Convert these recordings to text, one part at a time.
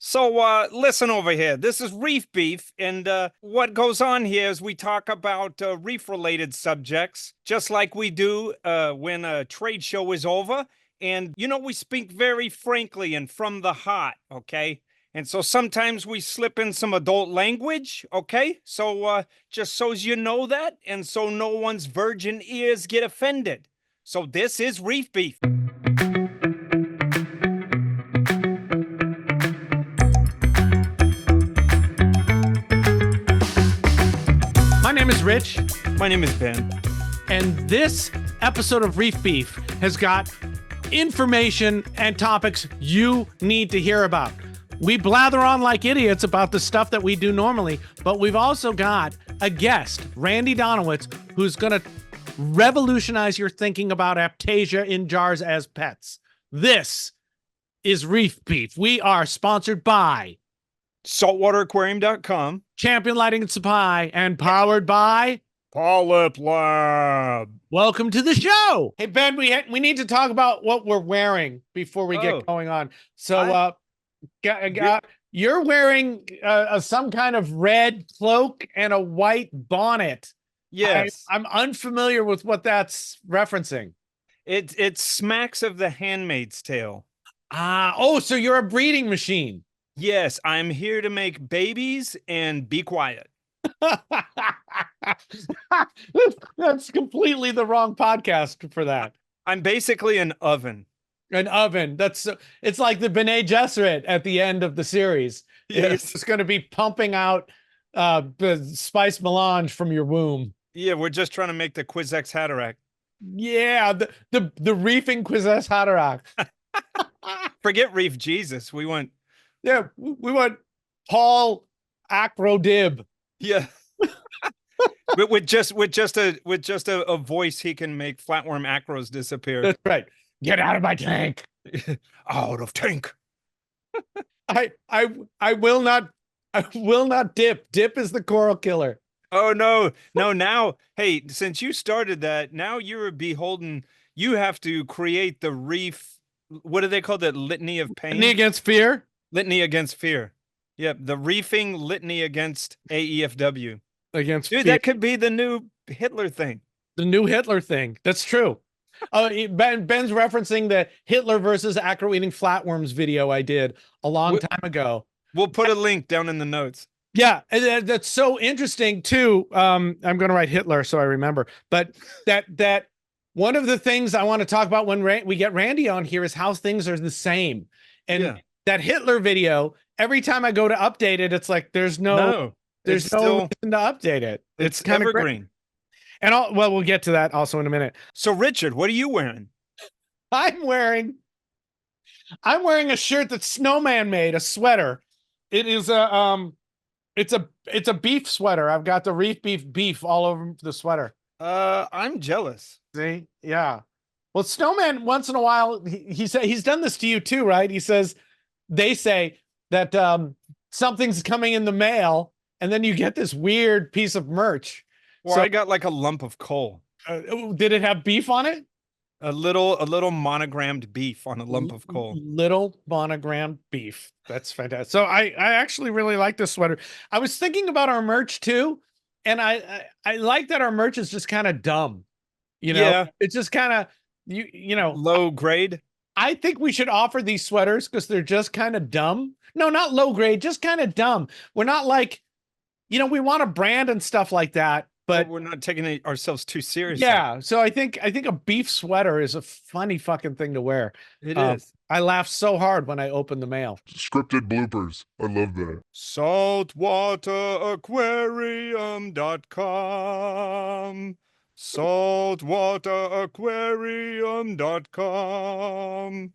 Listen over here. This is Reef Beef, and what goes on here is we talk about reef-related subjects, just like we do when a trade show is over. And, we speak very frankly and from the heart, okay? And so sometimes we slip in some adult language, okay? Just so as you know that, and so no one's virgin ears get offended. So this is Reef Beef. My name is Rich. My name is Ben. And this episode of Reef Beef has got information and topics you need to hear about. We blather on like idiots about the stuff that we do normally, but we've also got a guest, Randy Donowitz, who's going to revolutionize your thinking about Aiptasia in jars as pets. This is Reef Beef. We are sponsored by saltwateraquarium.com, Champion Lighting and Supply, and powered by PolypLab. Welcome to the show. Hey, Ben, we need to talk about what we're wearing before we get going on. So you're wearing some kind of red cloak and a white bonnet. Yes. I'm unfamiliar with what that's referencing. It smacks of The Handmaid's Tale. So you're a breeding machine. Yes, I'm here to make babies and be quiet. That's completely the wrong podcast for that. I'm basically an oven. An oven. It's like the Bene Gesserit at the end of the series. Yes. It's going to be pumping out the spice melange from your womb. Yeah, we're just trying to make the Quizex Hatterack. Yeah, the reefing Quizex Hatterack. Forget Reef Jesus. We want Paul Acrodib. Yeah. with just a voice, he can make flatworm acros disappear. That's right. Get out of my tank. Out of tank. I will not dip. Dip is the coral killer. Oh no. Now, hey, since you started that, now you're beholden. You have to create the reef. What do they call that? Litany of pain? Litany against fear? Litany against fear. Yep, the reefing litany against AEFW. Against Dude, fear. that could be the new Hitler thing. The new Hitler thing. That's true. Ben's referencing the Hitler versus acro-eating flatworms video I did a long time ago. We'll put a link down in the notes. Yeah, and that's so interesting too. I'm going to write Hitler so I remember. But that one of the things I want to talk about when we get Randy on here is how things are the same. And that Hitler video, every time I go to update it, it's like there's no reason to update it. It's kind of evergreen. And we'll get to that also in a minute. So Richard, what are you wearing? I'm wearing a shirt that Snowman made, a sweater. It is it's a beef sweater. I've got the Reef beef all over the sweater. I'm jealous. See? Yeah. Well, Snowman once in a while he said he's done this to you too, right? They say that something's coming in the mail and then you get this weird piece of merch. Well, I got like a lump of coal. Did it have beef on it? A little monogrammed beef on a lump of coal. Little monogrammed beef. That's fantastic. So I actually really like this sweater. I was thinking about our merch too, and I like that our merch is just kind of dumb. Yeah. It's just kind of low grade. I think we should offer these sweaters because they're just kind of dumb. No, not low grade, just kind of dumb. We're not like, we want a brand and stuff like that. But we're not taking ourselves too seriously. Yeah, so I think a beef sweater is a funny fucking thing to wear. It is. I laughed so hard when I opened the mail. Scripted bloopers. I love that. saltwateraquarium.com. saltwateraquarium.com.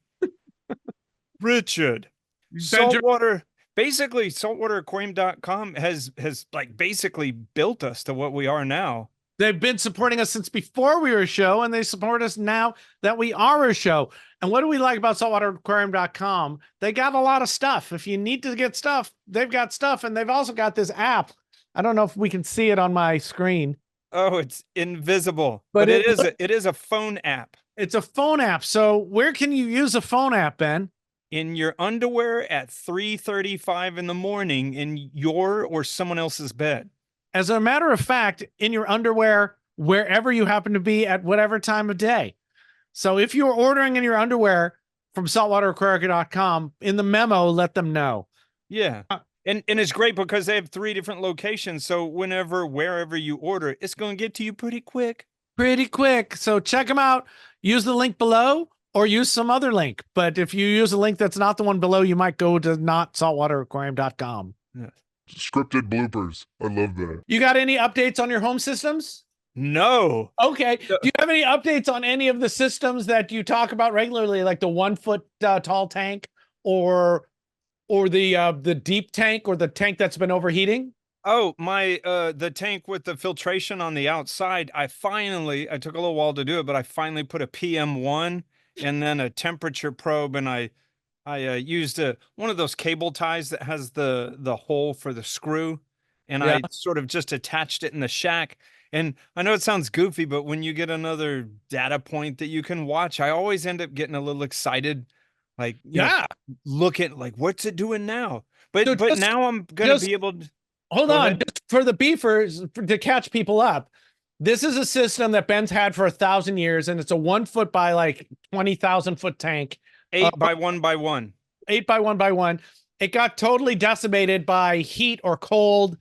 Richard, saltwateraquarium.com has like basically built us to what we are now. They've been supporting us since before we were a show, and they support us now that we are a show. And what do we like about saltwateraquarium.com? They got a lot of stuff. If you need to get stuff, they've got stuff, and they've also got this app. I don't know if we can see it on my screen. Oh, it's invisible, but it is a phone app. It's a phone app. So where can you use a phone app, Ben? in your underwear at 3:35 in the morning in your or someone else's bed. As a matter of fact, in your underwear, wherever you happen to be at whatever time of day. So if you're ordering in your underwear from saltwateraquarium.com, in the memo, let them know. Yeah. And it's great because they have 3 different locations. So wherever you order, it's going to get to you pretty quick. Pretty quick. So check them out. Use the link below or use some other link. But if you use a link that's not the one below, you might go to notsaltwateraquarium.com. Yeah. Scripted bloopers. I love that. You got any updates on your home systems? No. Okay. Do you have any updates on any of the systems that you talk about regularly, like the 1 foot tall tank or the deep tank or the tank that's been overheating? Oh, my the tank with the filtration on the outside, I took a little while to do it, but I finally put a PM1 and then a temperature probe, and I used one of those cable ties that has the hole for the screw, and Yeah. I sort of just attached it in the shack. And I know it sounds goofy, but when you get another data point that you can watch, I always end up getting a little excited, like, Yeah. look at like what's it doing now. So But just- now I'm gonna just- be able to. Hold Go on, ahead. just for the beefers, to catch people up. This is a system that Ben's had for 1,000 years, and it's a 1 foot by like 20,000 foot tank, 8 by 1 by 1. 8 by 1 by 1. It got totally decimated by heat or cold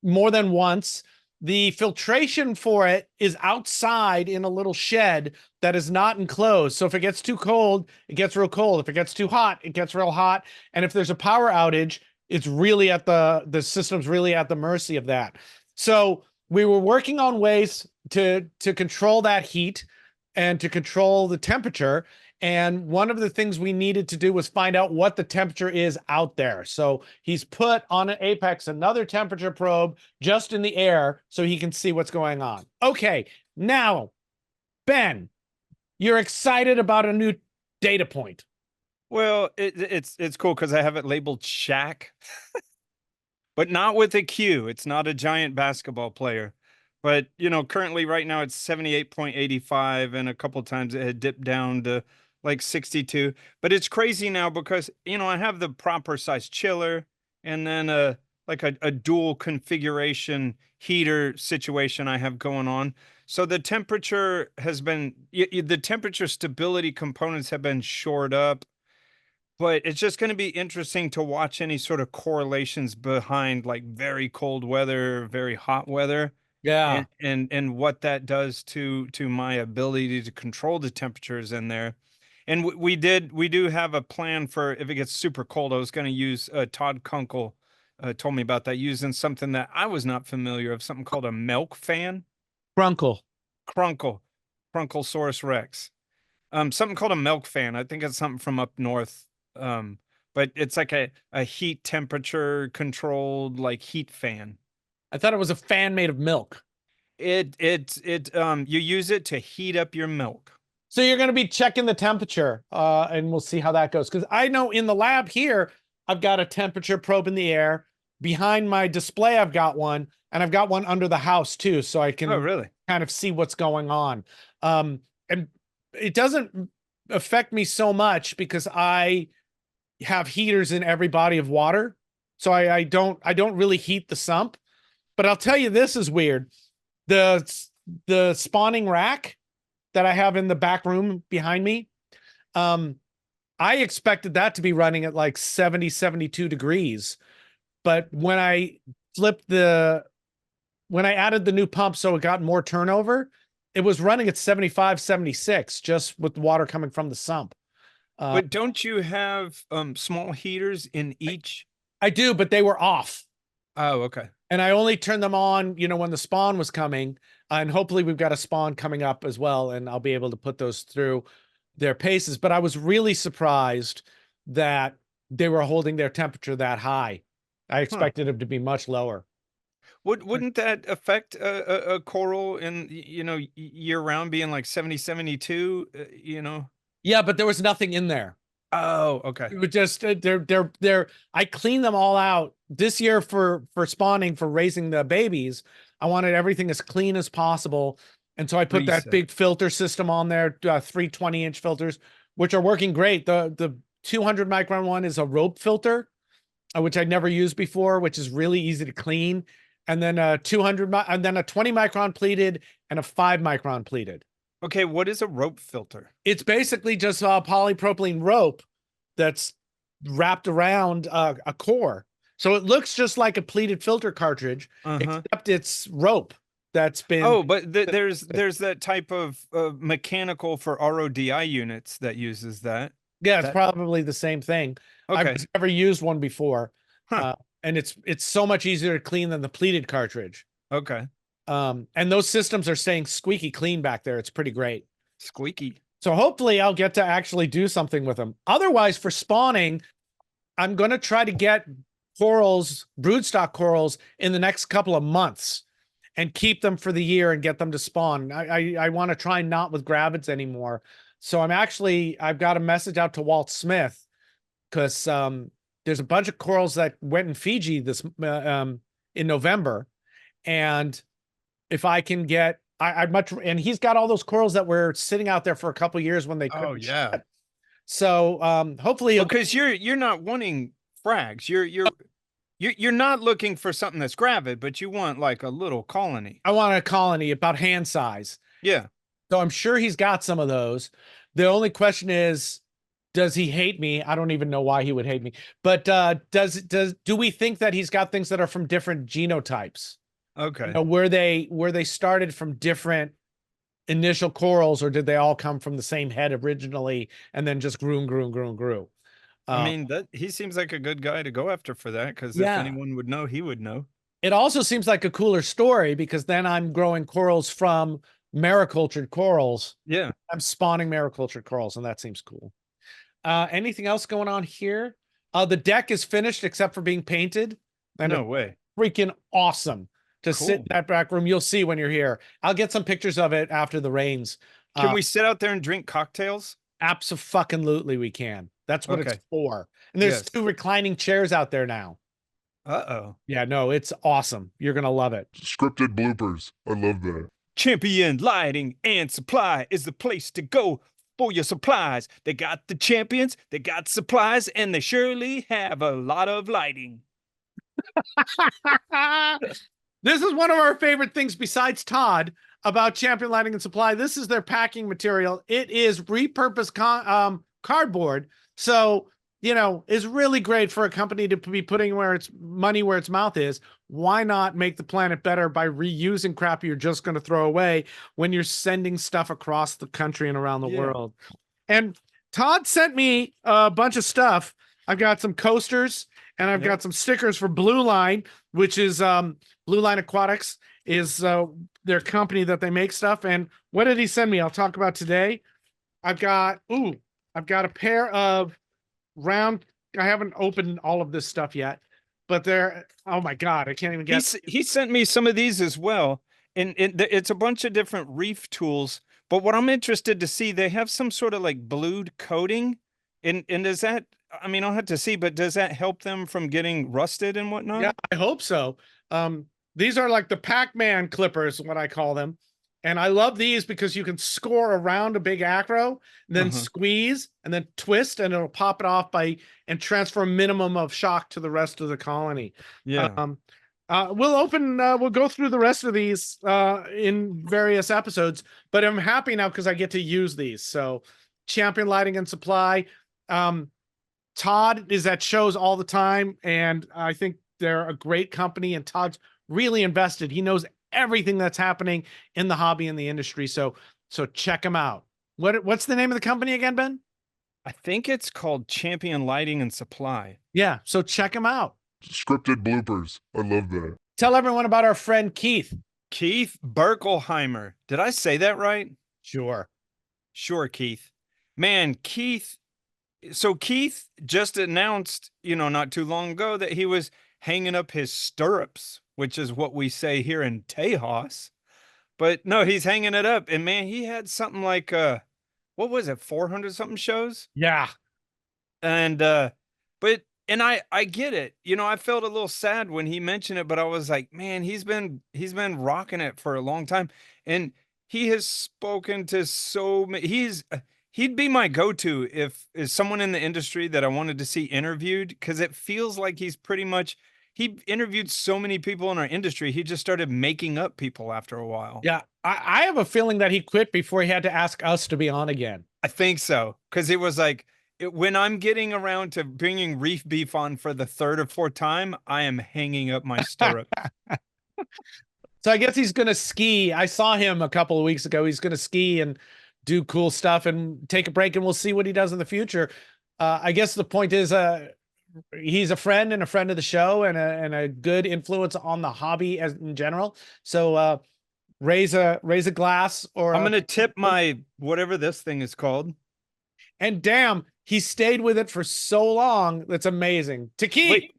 more than once. The filtration for it is outside in a little shed that is not enclosed. So if it gets too cold, it gets real cold. If it gets too hot, it gets real hot. And if there's a power outage, it's really at the system's really at the mercy of that. So we were working on ways to control that heat and to control the temperature. And one of the things we needed to do was find out what the temperature is out there. So he's put on an Apex another temperature probe just in the air so he can see what's going on. Okay, now, Ben, you're excited about a new data point. Well, it's cool because I have it labeled Shack, but not with a Q. It's not a giant basketball player. But currently right now it's 78.85, and a couple times it had dipped down to like 62. But it's crazy now because I have the proper size chiller and then like a dual configuration heater situation I have going on. So the temperature has been the temperature stability components have been shored up. But it's just going to be interesting to watch any sort of correlations behind like very cold weather, very hot weather, Yeah. and what that does to my ability to control the temperatures in there. And we do have a plan for if it gets super cold. I was going to use Todd Kunkel told me about that, using something that I was not familiar of, something called a milk fan. Crunkle. Crunkelsaurus Rex. Something called a milk fan. I think it's something from up north. But it's like a heat temperature controlled like heat fan. I thought it was a fan made of milk. You use it to heat up your milk. So you're going to be checking the temperature, and we'll see how that goes. Because I know in the lab here, I've got a temperature probe in the air. Behind my display, I've got one, and I've got one under the house too, so I can really kind of see what's going on. And it doesn't affect me so much because I have heaters in every body of water, so I don't really heat the sump. But I'll tell you, this is weird. The spawning rack that I have in the back room behind me, I expected that to be running at like 70, 72 degrees. But when I added the new pump so it got more turnover, it was running at 75, 76 just with water coming from the sump. But don't you have small heaters in each? I do, but they were off. Oh, okay. And I only turned them on, when the spawn was coming, and hopefully we've got a spawn coming up as well, and I'll be able to put those through their paces. But I was really surprised that they were holding their temperature that high. I expected them to be much lower. Wouldn't that affect a coral in year round being like 70, 72? Yeah, but there was nothing in there. Oh, okay. It was just I cleaned them all out this year for spawning, for raising the babies. I wanted everything as clean as possible, and so I put that big filter system on there, 3 20-inch filters, which are working great. The 200 micron one is a rope filter, which I'd never used before, which is really easy to clean. And then a 200, and then a 20 micron pleated and a 5 micron pleated. Okay, what is a rope filter? It's basically just a polypropylene rope that's wrapped around a core. So it looks just like a pleated filter cartridge, except it's rope that's been. Oh, but there's that type of mechanical for RODI units that uses that. Yeah, it's probably the same thing. Okay. I've never used one before. Huh. And it's so much easier to clean than the pleated cartridge. Okay. And those systems are staying squeaky clean back there. It's pretty great. Squeaky. So hopefully I'll get to actually do something with them. Otherwise, for spawning, I'm going to try to get corals, broodstock corals, in the next couple of months and keep them for the year and get them to spawn. I want to try not with gravids anymore. So I've got a message out to Walt Smith, because there's a bunch of corals that went in Fiji this in November. And if I can get, and he's got all those corals that were sitting out there for a couple of years when they couldn't. Oh yeah. Shed. So hopefully, because you're not wanting frags. You're not looking for something that's gravid, but you want like a little colony. I want a colony about hand size. Yeah. So I'm sure he's got some of those. The only question is, does he hate me? I don't even know why he would hate me. But do we think that he's got things that are from different genotypes? Okay. You know, where they started from different initial corals, or did they all come from the same head originally and then just grew and grew and grew and grew? I mean, he seems like a good guy to go after for that, because if anyone would know, he would know. It also seems like a cooler story, because then I'm growing corals from maricultured corals. Yeah. I'm spawning maricultured corals, and that seems cool. Anything else going on here? The deck is finished except for being painted. No way. Freaking awesome to sit in that back room. You'll see when you're here. I'll get some pictures of it after the rains. Can we sit out there and drink cocktails? Absolutely we can. That's what it's for. And there's 2 reclining chairs out there now. Uh-oh. Yeah, no, it's awesome. You're going to love it. Scripted bloopers. I love that. Champion Lighting and Supply is the place to go for your supplies. They got the champions, they got supplies, and they surely have a lot of lighting. This is one of our favorite things besides Todd about Champion Lighting and Supply. This is their packing material. It is repurposed cardboard. So, you know, it's really great for a company to be putting money where its mouth is. Why not make the planet better by reusing crap you're just going to throw away when you're sending stuff across the country and around the world? And Todd sent me a bunch of stuff. I've got some coasters, and I've got some stickers for Blue Line, which is Blue Line Aquatics is their company that they make stuff. And what did he send me? I'll talk about today. I've got a pair of round. I haven't opened all of this stuff yet, but they're, oh my God, I can't even get. He sent me some of these as well. And it's a bunch of different reef tools. But what I'm interested to see, they have some sort of like blued coating. And does that, I mean, I'll have to see, but does that help them from getting rusted and whatnot? Yeah, I hope so. These are like the Pac-Man clippers, what I call them. And I love these because you can score around a big acro, then squeeze and then twist, and it'll pop it off and transfer a minimum of shock to the rest of the colony. Yeah. We'll go through the rest of these in various episodes, but I'm happy now because I get to use these. So Champion Lighting and Supply. Todd is at shows all the time, and I think they're a great company, and Todd's really invested. He knows everything that's happening in the hobby and the industry. So check him out. What's the name of the company again, Ben? I think it's called Champion Lighting and Supply. Yeah. So check him out. Scripted bloopers. I love that. Tell everyone about our friend Keith. Keith Berkelheimer. Did I say that right? Sure, Keith. Man, Keith. So Keith just announced, not too long ago, that he was hanging up his stirrups, which is what we say here in Tejas. But no, he's hanging it up. And man, he had something like, what was it, 400 something shows? Yeah. And, I get it. I felt a little sad when he mentioned it, but I was like, man, he's been rocking it for a long time. And he has spoken to so many, He'd be my go-to if is someone in the industry that I wanted to see interviewed, because it feels like he interviewed so many people in our industry. He just started making up people after a while. Yeah, I have a feeling that he quit before he had to ask us to be on again. I think so, because it was like when I'm getting around to bringing Reef Beef on for the third or fourth time, I am hanging up my stirrup. So I guess he's going to ski. I saw him a couple of weeks ago. He's going to ski and do cool stuff and take a break, and we'll see what he does in the future. I guess the point is, he's a friend and a friend of the show and a good influence on the hobby as in general. So raise a glass, or I'm going to tip my whatever this thing is called. And damn, he stayed with it for so long. That's amazing. To Keith.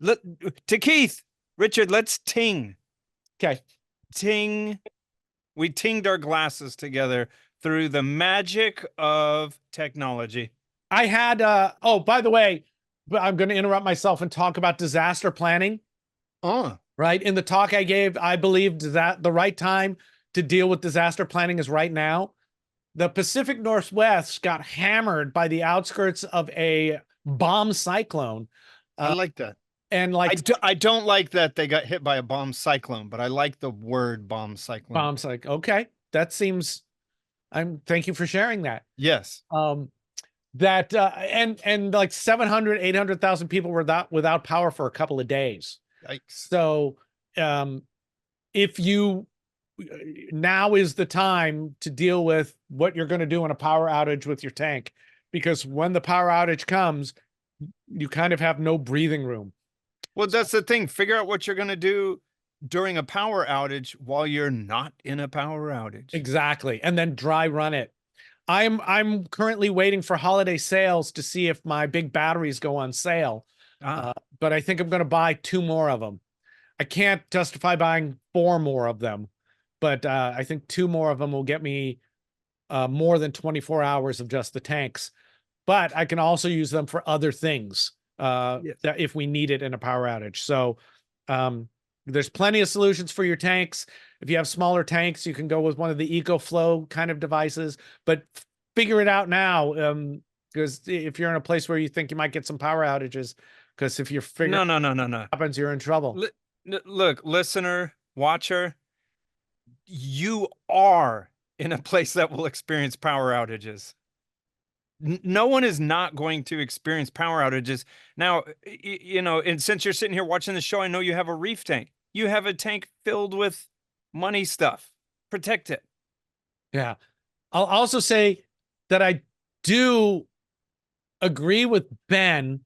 To Keith. Richard, let's ting. Okay. Ting. We tinged our glasses together through the magic of technology. I had, oh, by the way, I'm going to interrupt myself and talk about disaster planning. Right. In the talk I gave, I believed that the right time to deal with disaster planning is right now. The Pacific Northwest got hammered by the outskirts of a bomb cyclone. I like that. And like, I don't like that they got hit by a bomb cyclone, but I like the word bomb cyclone. Bomb cyclone. Okay. That seems, thank you for sharing that. Yes. That, and like 700, 800,000 people were without power for a couple of days. Yikes. So, if you, now is the time to deal with what you're going to do in a power outage with your tank, because when the power outage comes, you kind of have no breathing room. Well, that's the thing. Figure out what you're going to do during a power outage while you're not in a power outage. Exactly. And then dry run it. I'm currently waiting for holiday sales to see if my big batteries go on sale. But I think I'm going to buy 2 more of them. I can't justify buying 4 more of them, but I think 2 more of them will get me more than 24 hours of just the tanks. But I can also use them for other things that if we need it in a power outage. So there's plenty of solutions for your tanks. If you have smaller tanks, you can go with one of the EcoFlow kind of devices, but figure it out now. Because if you're in a place where you think you might get some power outages, because if you're figuring no happens, you're in trouble. Look, listener, watcher, you are in a place that will experience power outages. No one is not going to experience power outages. Now, you know, and since you're sitting here watching the show, I know you have a reef tank. You have a tank filled with money stuff. Protect it. Yeah. I'll also say that I do agree with Ben,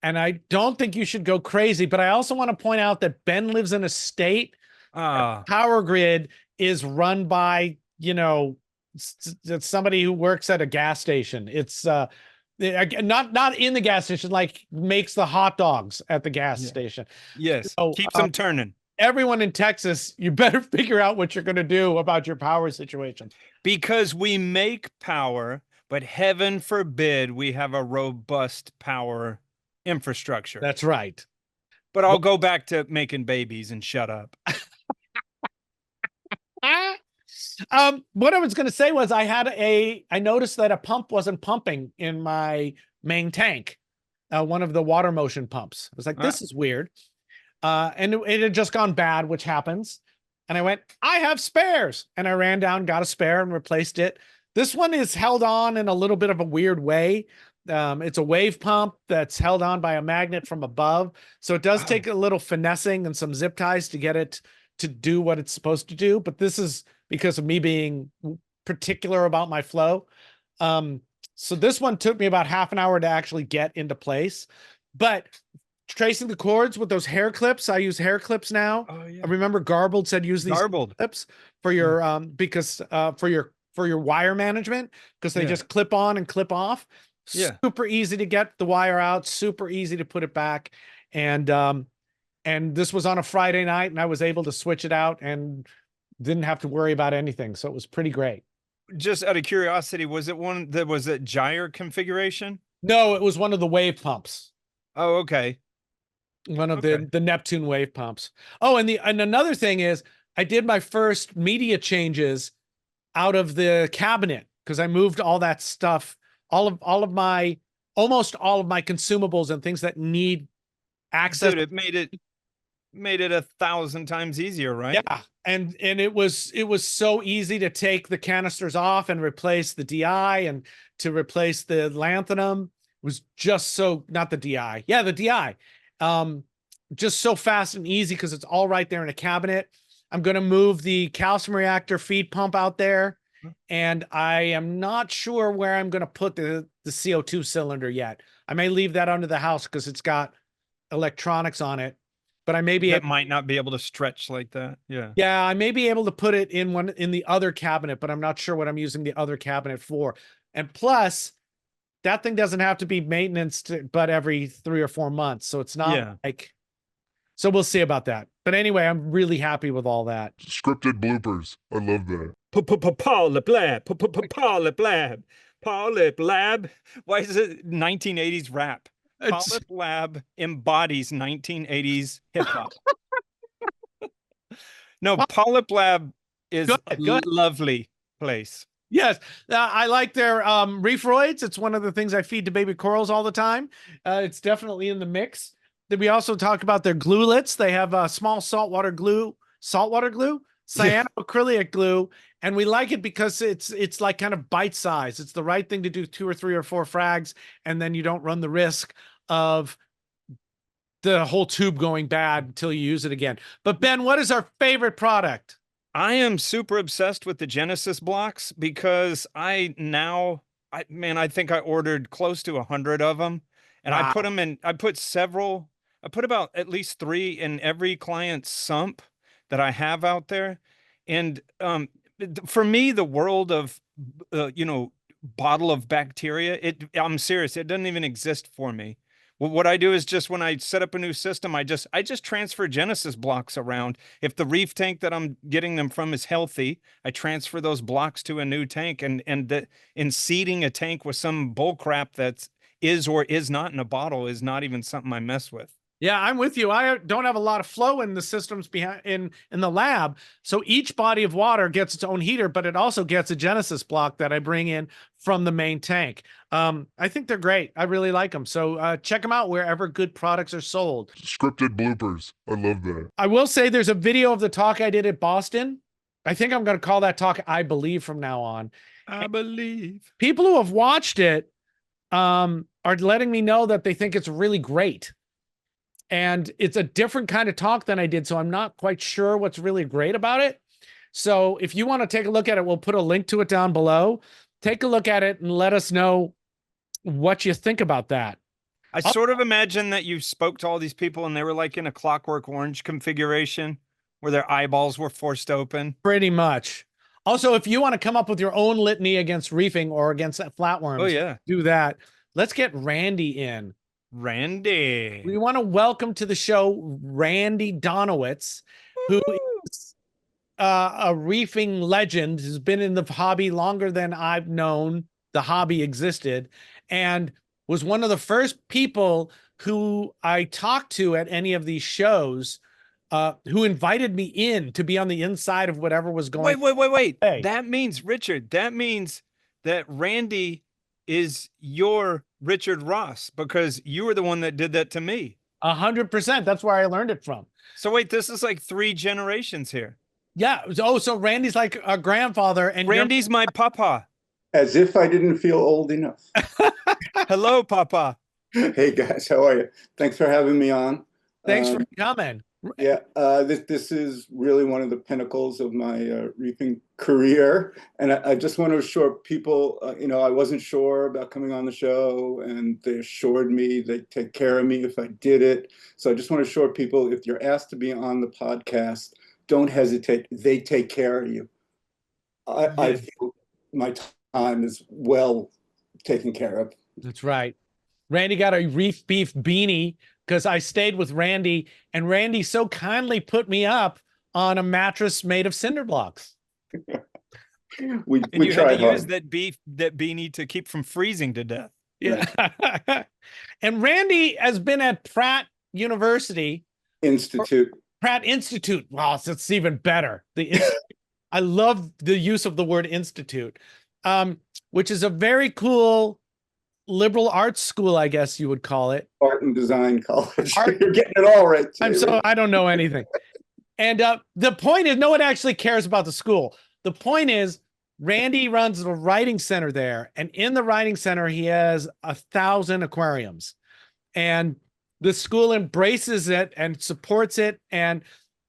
and I don't think you should go crazy, but I also want to point out that Ben lives in a state power grid is run by, you know, somebody who works at a gas station. It's not in the gas station, like makes the hot dogs at the gas station. Yes. So, keeps them turning. Everyone in Texas, you better figure out what you're going to do about your power situation. Because we make power, but heaven forbid we have a robust power infrastructure. That's right. But I'll go back to making babies and shut up. What I was going to say was I noticed that a pump wasn't pumping in my main tank. One of the water motion pumps. I was like, this is weird. And it had just gone bad, which happens. And I went, I have spares. And I ran down, got a spare and replaced it. This one is held on in a little bit of a weird way. It's a wave pump that's held on by a magnet from above. So it does take a little finessing and some zip ties to get it to do what it's supposed to do. But this is because of me being particular about my flow. So this one took me about half an hour to actually get into place. But tracing the cords with those hair clips, I use hair clips now. Oh, yeah. I remember Garbled said use these clips for your because for your wire management, because they just clip on and clip off. Super easy to get the wire out, super easy to put it back. And this was on a Friday night, and I was able to switch it out and didn't have to worry about anything. So it was pretty great. Just out of curiosity, was it one that was a gyre configuration? No, it was one of the wave pumps. Oh, okay. One of the Neptune wave pumps. Oh, and another thing is I did my first media changes out of the cabinet because I moved all that stuff, almost all of my consumables and things that need access. Dude, it made it 1,000 times easier, right? Yeah. And it was so easy to take the canisters off and replace the DI and to replace the lanthanum. It was just so, not the DI. Yeah, the DI. Just so fast and easy because it's all right there in a cabinet. I'm going to move the calcium reactor feed pump out there. And I am not sure where I'm going to put the CO2 cylinder yet. I may leave that under the house because it's got electronics on it. But I may be might not be able to stretch like that. Yeah. Yeah, I may be able to put it in the other cabinet, but I'm not sure what I'm using the other cabinet for. And plus, that thing doesn't have to be maintenance but every 3 or 4 months. So it's not like, so we'll see about that. But anyway, I'm really happy with all that. Scripted bloopers. I love that. PolypLab. PolypLab. PolypLab. Why is it 1980s rap? PolypLab embodies 1980s hip hop. No, PolypLab is a lovely place. Yes, I like their reeferoids. It's one of the things I feed to baby corals all the time. It's definitely in the mix. Then we also talk about their gluelets. They have small saltwater glue, cyanoacrylic glue, and we like it because it's like kind of bite size. It's the right thing to do 2 or 3 or 4 frags, and then you don't run the risk of the whole tube going bad until you use it again. But Ben, what is our favorite product? I am super obsessed with the Genesis blocks because I think I ordered close to 100 of them, and Wow. I put them in. I put about at least 3 in every client's sump that I have out there. And for me, the world of bottle of bacteria, I'm serious, it doesn't even exist for me. Well, what I do is just when I set up a new system, I just transfer Genesis blocks around. If the reef tank that I'm getting them from is healthy, I transfer those blocks to a new tank. And in seeding a tank with some bull crap that is or is not in a bottle is not even something I mess with. Yeah, I'm with you. I don't have a lot of flow in the systems behind in the lab. So each body of water gets its own heater, but it also gets a Genesis block that I bring in from the main tank. I think they're great. I really like them. So check them out wherever good products are sold. Scripted bloopers. I love that. I will say there's a video of the talk I did at Boston. I think I'm going to call that talk I Believe from now on. I believe. People who have watched it are letting me know that they think it's really great. And it's a different kind of talk than I did, so I'm not quite sure what's really great about it. So if you want to take a look at it, we'll put a link to it down below. Take a look at it and let us know what you think about that. I sort of imagine that you spoke to all these people and they were like in a Clockwork Orange configuration where their eyeballs were forced open. Pretty much. Also, if you want to come up with your own litany against reefing or against flatworms, do that. Let's get Randy in. Randy. We want to welcome to the show Randy Donowitz, who is a reefing legend, has been in the hobby longer than I've known the hobby existed, and was one of the first people who I talked to at any of these shows, who invited me in to be on the inside of whatever was going on. Wait. Hey. That means, Richard, that Randy is your Richard Ross, because you were the one that did that to me. 100%. That's where I learned it from. So wait, this is like 3 generations here. Yeah. Oh, so Randy's like a grandfather, and Randy's my papa. As if I didn't feel old enough. Hello, papa. Hey guys, how are you? Thanks for having me on. Thanks for coming. Yeah, this is really one of the pinnacles of my reefing career, and I just want to assure people, I wasn't sure about coming on the show, and they assured me they'd take care of me if I did it. So I just want to assure people, if you're asked to be on the podcast, don't hesitate. They take care of you. I feel my time is well taken care of. That's right. Randy got a Reef Beef beanie because I stayed with Randy, and Randy so kindly put me up on a mattress made of cinder blocks. we you tried had to hard. use that beanie to keep from freezing to death. Yeah. And Randy has been at Pratt University Institute. Pratt Institute. Wow, so it's even better. I love the use of the word institute. which is a very cool liberal arts school, I guess you would call it. Art and design college. Art- You're getting it all right today. I don't know anything. And the point is, no one actually cares about the school. The point is, Randy runs the writing center there, and in the writing center, he has 1,000 aquariums, and the school embraces it and supports it. And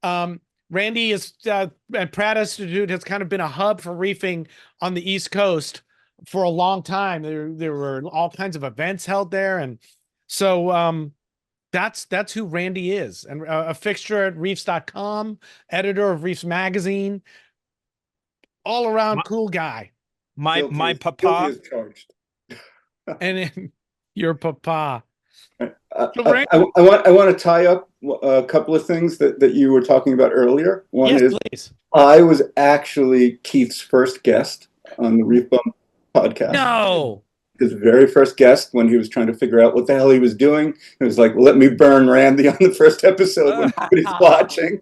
Randy is at Pratt Institute has kind of been a hub for reefing on the East Coast for a long time. There were all kinds of events held there, and so that's who Randy is, and a fixture at reefs.com, editor of Reefs magazine, all around cool guy. My Guilty papa. as charged. And then your papa. I want to tie up a couple of things that you were talking about earlier. One Yes, is please. I was actually Keith's first guest on the Reef Bum podcast. No. His very first guest, when he was trying to figure out what the hell he was doing. He was like, let me burn Randy on the first episode when nobody's watching.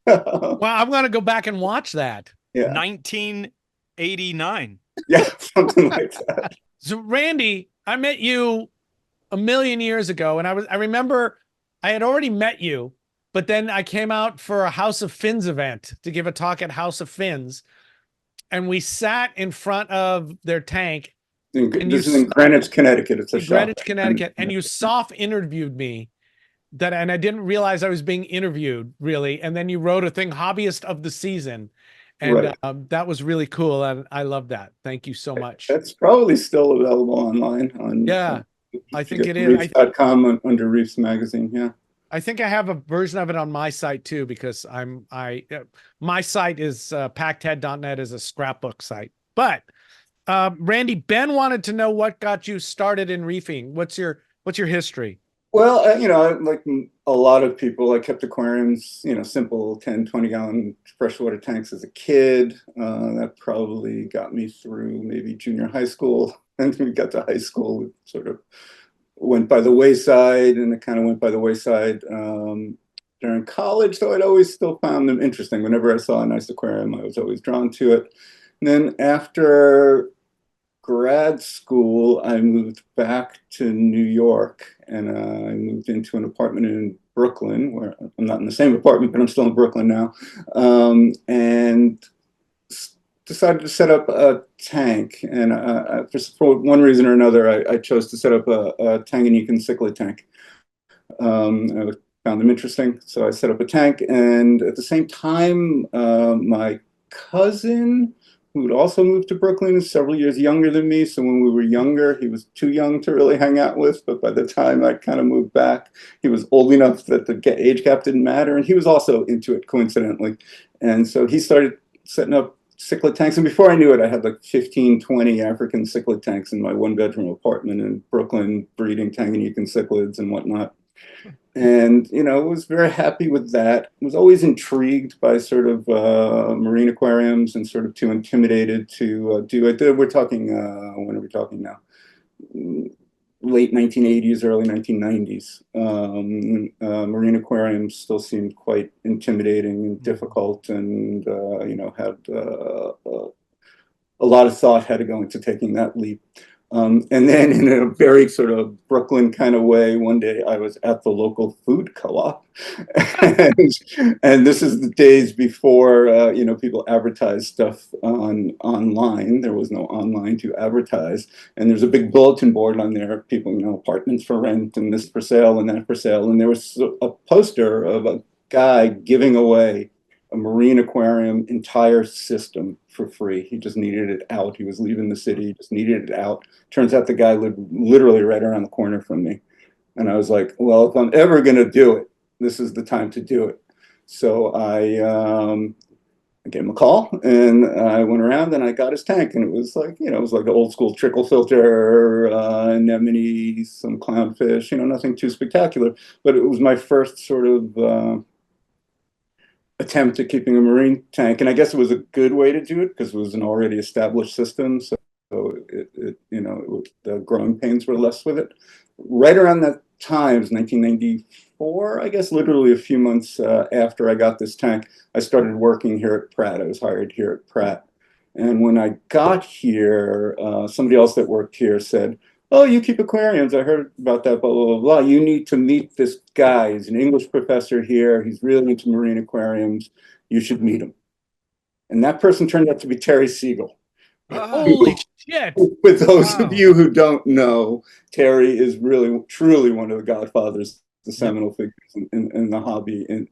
Well, I'm going to go back and watch that. Yeah. 1989. Yeah, something like that. So Randy, I met you a million years ago, and I remember I had already met you, but then I came out for a House of Fins event to give a talk at House of Fins, and we sat in front of their tank. This is in Greenwich, Connecticut. It's a shop. Greenwich, Connecticut, and you soft interviewed me. And I didn't realize I was being interviewed, really. And then you wrote a thing, hobbyist of the season. And Right. That was really cool. And I love that. Thank you so much. That's probably still available online on I think it is. Reefs.com under Reefs magazine. Yeah. I think I have a version of it on my site too, because my site is packedhead.net is a scrapbook site. But Randy, Ben wanted to know what got you started in reefing. What's your history? Well, like a lot of people, I kept aquariums, simple 10, 20-gallon freshwater tanks as a kid. That probably got me through maybe junior high school. And we got to high school, it sort of went by the wayside, and it kind of went by the wayside during college, though I'd always still found them interesting. Whenever I saw a nice aquarium, I was always drawn to it. And then after grad school, I moved back to New York, and I moved into an apartment in Brooklyn, where I'm not in the same apartment, but I'm still in Brooklyn now, and decided to set up a tank. And for one reason or another, I chose to set up a Tanganyika cichlid tank. I found them interesting, so I set up a tank. And at the same time, my cousin, who had also moved to Brooklyn, is several years younger than me. So when we were younger, he was too young to really hang out with. But by the time I kind of moved back, he was old enough that the age gap didn't matter. And he was also into it, coincidentally. And so he started setting up cichlid tanks. And before I knew it, I had like 15, 20 African cichlid tanks in my one-bedroom apartment in Brooklyn, breeding Tanganyika cichlids and whatnot. And, was very happy with that. Was always intrigued by sort of marine aquariums, and sort of too intimidated to do it. We're talking, when are we talking now? Late 1980s, early 1990s. Marine aquariums still seemed quite intimidating and difficult, and, had a lot of thought had to go into taking that leap. And then in a very sort of Brooklyn kind of way, one day I was at the local food co-op, and this is the days before, people advertise stuff online. There was no online to advertise. And there's a big bulletin board on there, people, apartments for rent and this for sale and that for sale. And there was a poster of a guy giving away a marine aquarium entire system for free. He just needed it out. He was leaving the city, he just needed it out. Turns out the guy lived literally right around the corner from me. And I was like, well, if I'm ever going to do it, this is the time to do it. So I gave him a call, and I went around and I got his tank, and it was like, it was like an old school trickle filter, anemone, some clownfish, nothing too spectacular, but it was my first sort of attempt at keeping a marine tank. And I guess it was a good way to do it because it was an already established system. So the growing pains were less with it. Right around that time, 1994, I guess, literally a few months after I got this tank, I started working here at Pratt. I was hired here at Pratt. And when I got here, somebody else that worked here said, "Oh, you keep aquariums. I heard about that, blah, blah, blah, blah. You need to meet this guy. He's an English professor here. He's really into marine aquariums. You should meet him." And that person turned out to be Terry Siegel. Holy shit. For those of Wow. you who don't know, Terry is really, truly one of the godfathers, the seminal figures in the hobby in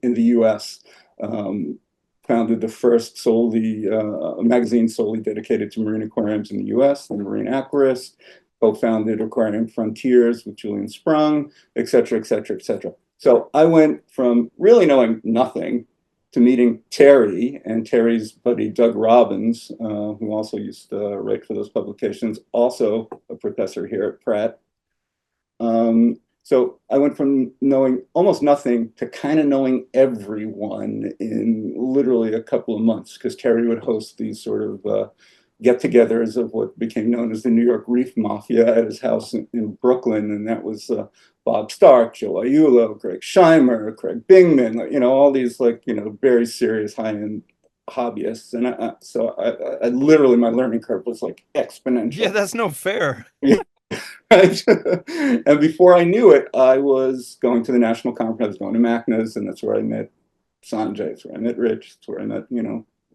the U.S. Founded the first magazine solely dedicated to marine aquariums in the U.S., the Marine Aquarist. Co-founded Aquarium Frontiers with Julian Sprung, et cetera, et cetera, et cetera. So I went from really knowing nothing to meeting Terry and Terry's buddy, Doug Robbins, who also used to write for those publications, also a professor here at Pratt. So I went from knowing almost nothing to kind of knowing everyone in literally a couple of months, because Terry would host these sort of get-togethers of what became known as the New York Reef Mafia at his house in Brooklyn, and that was Bob Stark, Joe Aiello, Greg Scheimer, Craig Bingman, all these very serious high-end hobbyists. And so I literally, my learning curve was like exponential. Yeah, that's no fair. Yeah. Right? And before I knew it, I was going to the national conference. I was going to MACNA's, and that's where I met Sanjay. That's where I met Rich. That's where I met,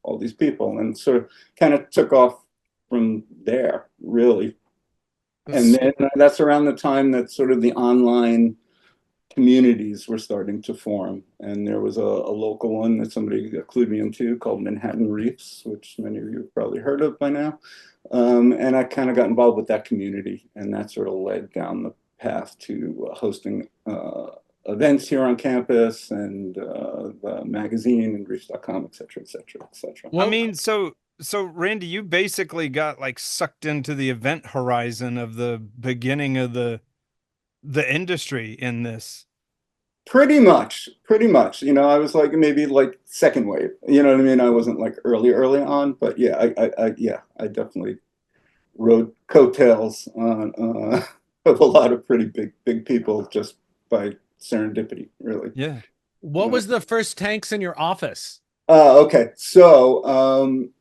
all these people, and sort of kind of took off from there, really. And then that's around the time that sort of the online communities were starting to form. And there was a local one that somebody clued me into called Manhattan Reefs, which many of you have probably heard of by now. And I kind of got involved with that community, and that sort of led down the path to hosting events here on campus and the magazine and reefs.com, et cetera, et cetera, et cetera. I mean, so Randy, you basically got like sucked into the event horizon of the beginning of the industry in this. Pretty much. I was like maybe like second wave. You know what I mean? I wasn't like early on, but yeah, I definitely rode coattails on of a lot of pretty big people just by serendipity, really. Yeah. What was the first tanks in your office? Okay, so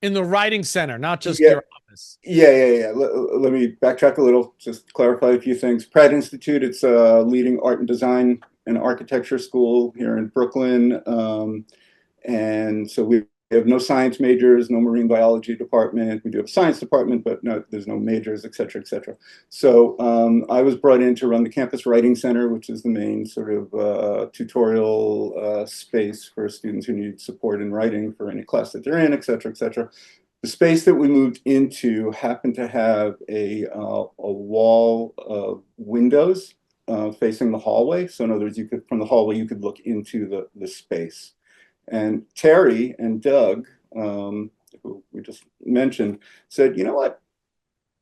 in the writing center, not just yeah, your office. Yeah. Let me backtrack a little, just clarify a few things. Pratt Institute, it's a leading art and design and architecture school here in Brooklyn. And so we have no science majors, no marine biology department. We do have a science department, but there's no majors, et cetera, et cetera. So I was brought in to run the campus writing center, which is the main sort of tutorial space for students who need support in writing for any class that they're in, et cetera, et cetera. The space that we moved into happened to have a wall of windows facing the hallway. So in other words, from the hallway, you could look into the space. And Terry and Doug, who we just mentioned, said, "You know what?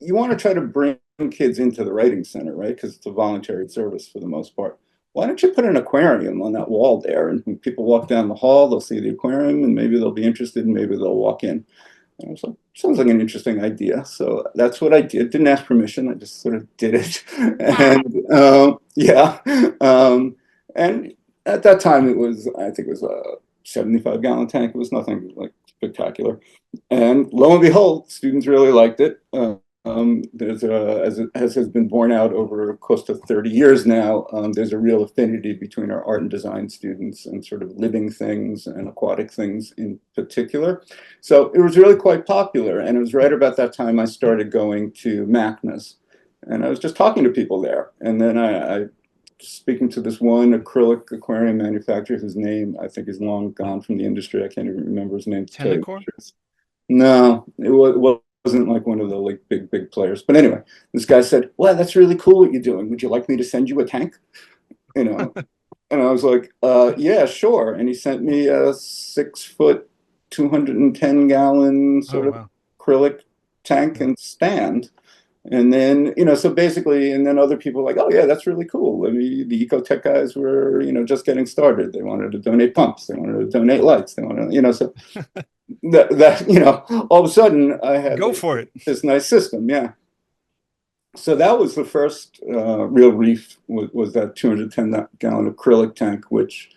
You want to try to bring kids into the writing center, right? Because it's a voluntary service for the most part. Why don't you put an aquarium on that wall there? And when people walk down the hall, they'll see the aquarium, and maybe they'll be interested, and maybe they'll walk in." And I was like, sounds like an interesting idea. So that's what I did. Didn't ask permission. I just sort of did it. And yeah. And at that time, I think it was a 75-gallon tank. It was nothing like spectacular. And lo and behold, students really liked it. There's as has been borne out over close to 30 years now, there's a real affinity between our art and design students and sort of living things and aquatic things in particular. So it was really quite popular. And it was right about that time I started going to MACNA's. And I was just talking to people there. And then I speaking to this one acrylic aquarium manufacturer whose name I think is long gone from the industry. I can't even remember his name. No, it wasn't like one of the like big players. But anyway, this guy said, "Well, that's really cool what you're doing. Would you like me to send you a tank?" And I was like, "Yeah, sure." And he sent me a 6-foot, 210-gallon sort of acrylic tank and stand. And then, so basically, and then other people were like, "Oh yeah, that's really cool." I mean, the Ecotech guys were, just getting started. They wanted to donate pumps. They wanted to donate lights. They wanted, so that all of a sudden I had this nice system. Yeah. So that was the first real reef was that 210-gallon acrylic tank, which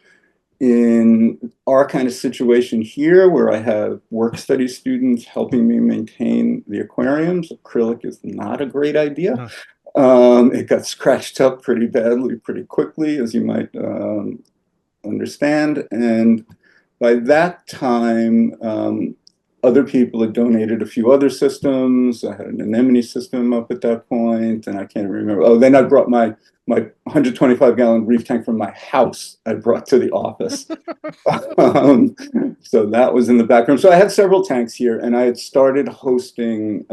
in our kind of situation here, where I have work study students helping me maintain the aquariums, acrylic is not a great idea. It got scratched up pretty badly, pretty quickly, as you might understand. And by that time, other people had donated a few other systems. I had an anemone system up at that point, and I can't remember. Oh, then I brought my 125-gallon reef tank from my house. I brought to the office. So that was in the background. So I had several tanks here, and I had started hosting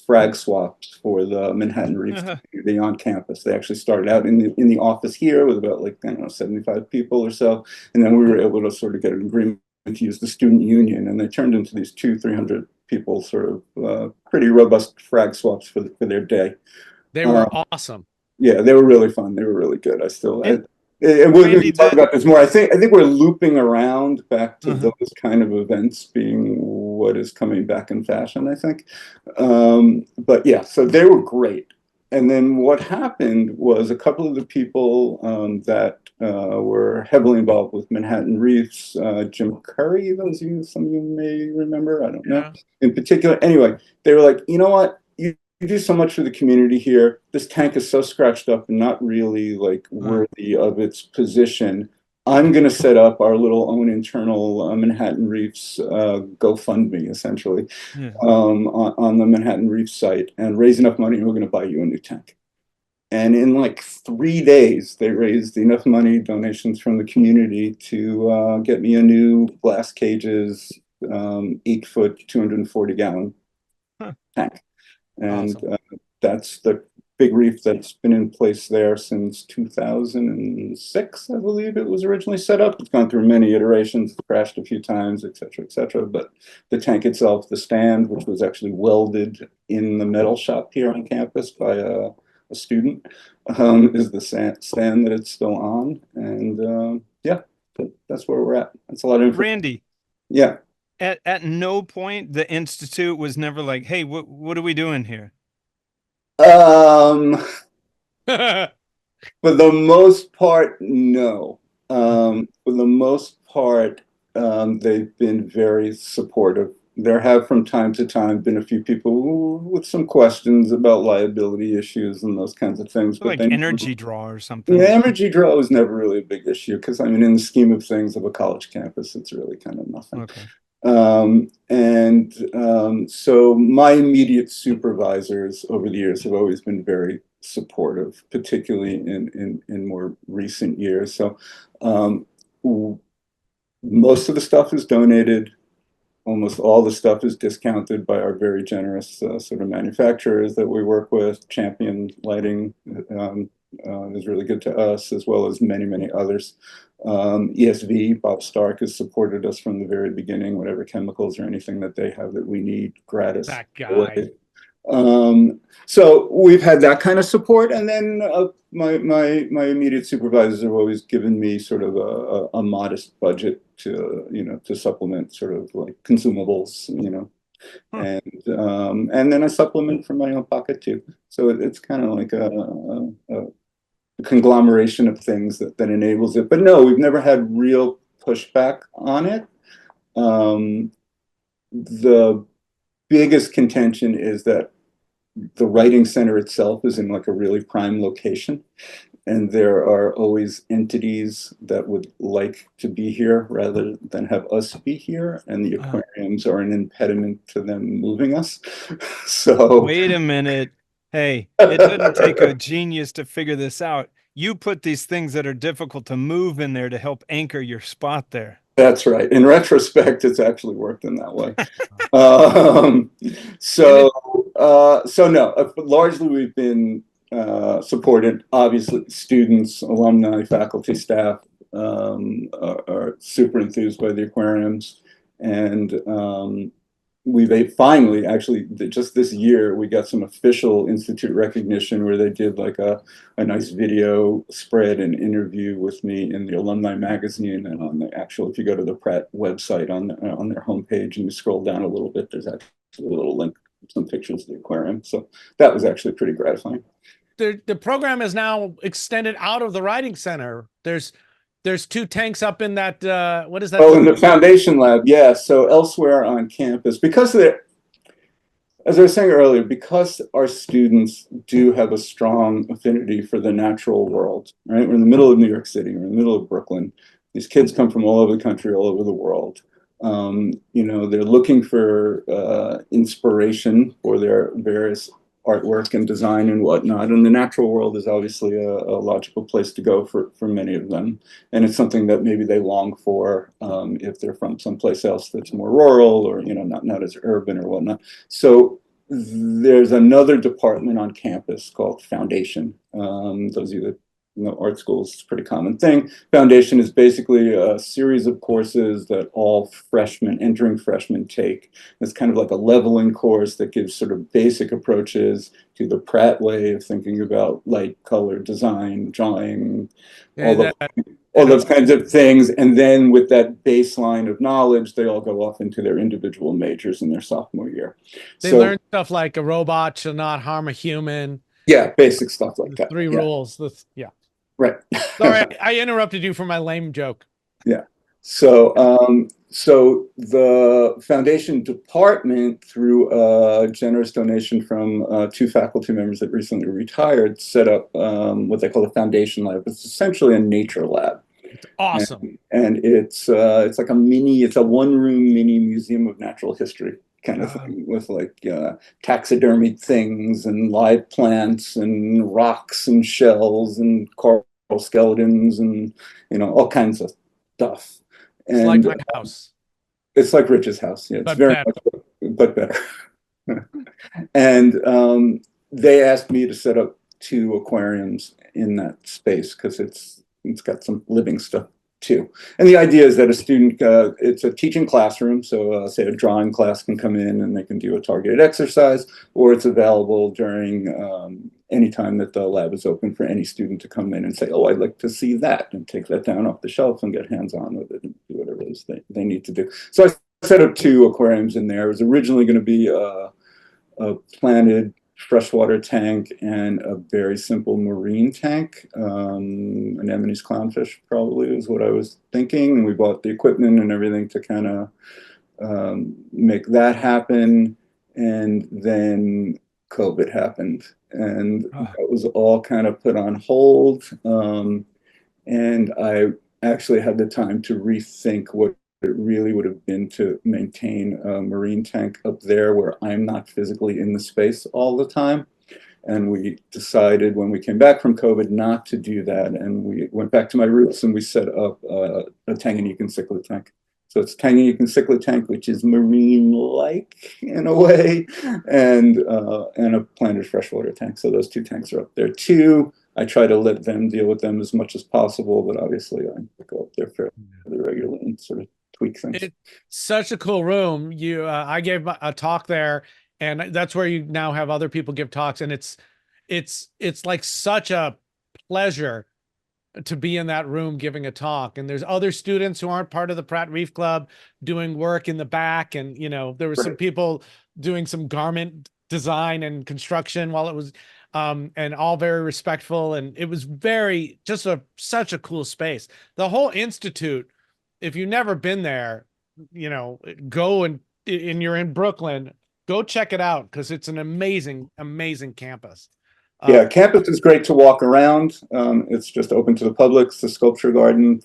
frag swaps for the Manhattan Reef community on campus. They actually started out in the office here with about, like, I don't know, 75 people or so, and then we were able to sort of get an agreement to use the student union, and they turned into these 200-300 people, sort of pretty robust frag swaps for their day. They were awesome. Yeah, they were really fun. They were really good. I still, And we Randy, can talk about this more. I think we're looping around back to those kind of events being what is coming back in fashion, I think. But yeah, so they were great. And then what happened was a couple of the people that were heavily involved with Manhattan Reefs, Jim Curry, some of you may remember, I don't know, in particular. Anyway, they were like, you know what? You do so much for the community here. This tank is so scratched up and not really, like, worthy of its position. I'm going to set up our little own internal Manhattan Reefs GoFundMe, essentially, on the Manhattan Reef site, and raise enough money, and we're going to buy you a new tank. And in like 3 days, they raised enough money, donations from the community, to get me a new glass cages, 8-foot, 240-gallon tank. And awesome. That's the big reef that's been in place there since 2006, I believe it was originally set up. It's gone through many iterations, crashed a few times, et cetera, but the tank itself, the stand, which was actually welded in the metal shop here on campus by a student, is the stand that it's still on. And yeah, that's where we're at. That's a lot of information. Randy. Yeah. At no point the Institute was never like, hey, what are we doing here? For the most part, no. For the most part, they've been very supportive. There have from time to time been a few people with some questions about liability issues and those kinds of things. Like energy draw or something. Yeah, energy draw is never really a big issue because, I mean, in the scheme of things of a college campus, it's really kind of nothing. Okay. So my immediate supervisors over the years have always been very supportive, particularly in more recent years. So most of the stuff is donated. Almost all the stuff is discounted by our very generous sort of manufacturers that we work with. Champion Lighting is really good to us, as well as many, many others. ESV, Bob Stark, has supported us from the very beginning, whatever chemicals or anything that they have that we need, gratis. That guy. So we've had that kind of support, and then my immediate supervisors have always given me sort of a modest budget to supplement sort of like consumables, and then I supplement from my own pocket too. So it's kind of like a conglomeration of things that enables it. But no, we've never had real pushback on it. The biggest contention is that the writing center itself is in like a really prime location, and there are always entities that would like to be here rather than have us be here, and the aquariums are an impediment to them moving us. So wait a minute. Hey, it doesn't take a genius to figure this out. You put these things that are difficult to move in there to help anchor your spot there. That's right. In retrospect, it's actually worked in that way. So no, largely we've been supported. Obviously, students, alumni, faculty, staff are super enthused by the aquariums, and we've finally, actually, just this year, we got some official institute recognition where they did like a nice video spread and interview with me in the alumni magazine, and on the actual, if you go to the Pratt website on their homepage and you scroll down a little bit, there's actually a little link, some pictures of the aquarium. So that was actually pretty gratifying. The program is now extended out of the writing center. There's There's 2 tanks up in that, what is that? Oh, in the foundation lab, yeah. So elsewhere on campus, because they're, as I was saying earlier, because our students do have a strong affinity for the natural world, right? We're in the middle of New York City, we're in the middle of Brooklyn. These kids come from all over the country, all over the world. They're looking for inspiration for their various artwork and design and whatnot. And the natural world is obviously a logical place to go for many of them. And it's something that maybe they long for if they're from someplace else that's more rural or, not as urban or whatnot. So there's another department on campus called Foundation. Those of you that art schools, it's a pretty common thing. Foundation is basically a series of courses that all entering freshmen take. It's kind of like a leveling course that gives sort of basic approaches to the Pratt way of thinking about light, color, design, drawing, all those kinds of things. And then with that baseline of knowledge, they all go off into their individual majors in their sophomore year. They learn stuff like a robot shall not harm a human. Yeah, basic stuff like that. 3 rules. Yeah. Right. Sorry, I interrupted you for my lame joke. Yeah. So, so the foundation department, through a generous donation from 2 faculty members that recently retired, set up what they call a foundation lab. It's essentially a nature lab. It's awesome. And it's like it's a 1-room mini museum of natural history kind of thing, with like taxidermied things and live plants and rocks and shells and coral skeletons and all kinds of stuff. And it's like my house. It's like Rich's house. Yeah, it's but very better. much, but better. And they asked me to set up 2 aquariums in that space because it's got some living stuff too. And the idea is that a student, it's a teaching classroom. So say a drawing class can come in and they can do a targeted exercise, or it's available during any time that the lab is open for any student to come in and say, oh, I'd like to see that, and take that down off the shelf and get hands-on with it and do whatever it is they need to do. So I set up 2 aquariums in there. It was originally going to be a planted freshwater tank and a very simple marine tank. Anemone's clownfish probably is what I was thinking. And we bought the equipment and everything to kind of make that happen. And then COVID happened, and that was all kind of put on hold. And I actually had the time to rethink what it really would have been to maintain a marine tank up there where I'm not physically in the space all the time. And we decided when we came back from COVID not to do that. And we went back to my roots and we set up a Tanganyika cichlid tank. So it's Tanganyika cichlid tank, which is marine-like in a way, and a planted freshwater tank. So those 2 tanks are up there too. I try to let them deal with them as much as possible, but obviously I go up there fairly regularly and sort of tweak things. It's such a cool room. I gave a talk there, and that's where you now have other people give talks, and it's like such a pleasure to be in that room giving a talk. And there's other students who aren't part of the Pratt Reef Club doing work in the back, and there was some people doing some garment design and construction while it was and all very respectful, and it was very such a cool space. The whole institute, if you've never been there, go and you're in Brooklyn, go check it out, because it's an amazing campus. Yeah, campus is great to walk around. It's just open to the public. It's a sculpture garden,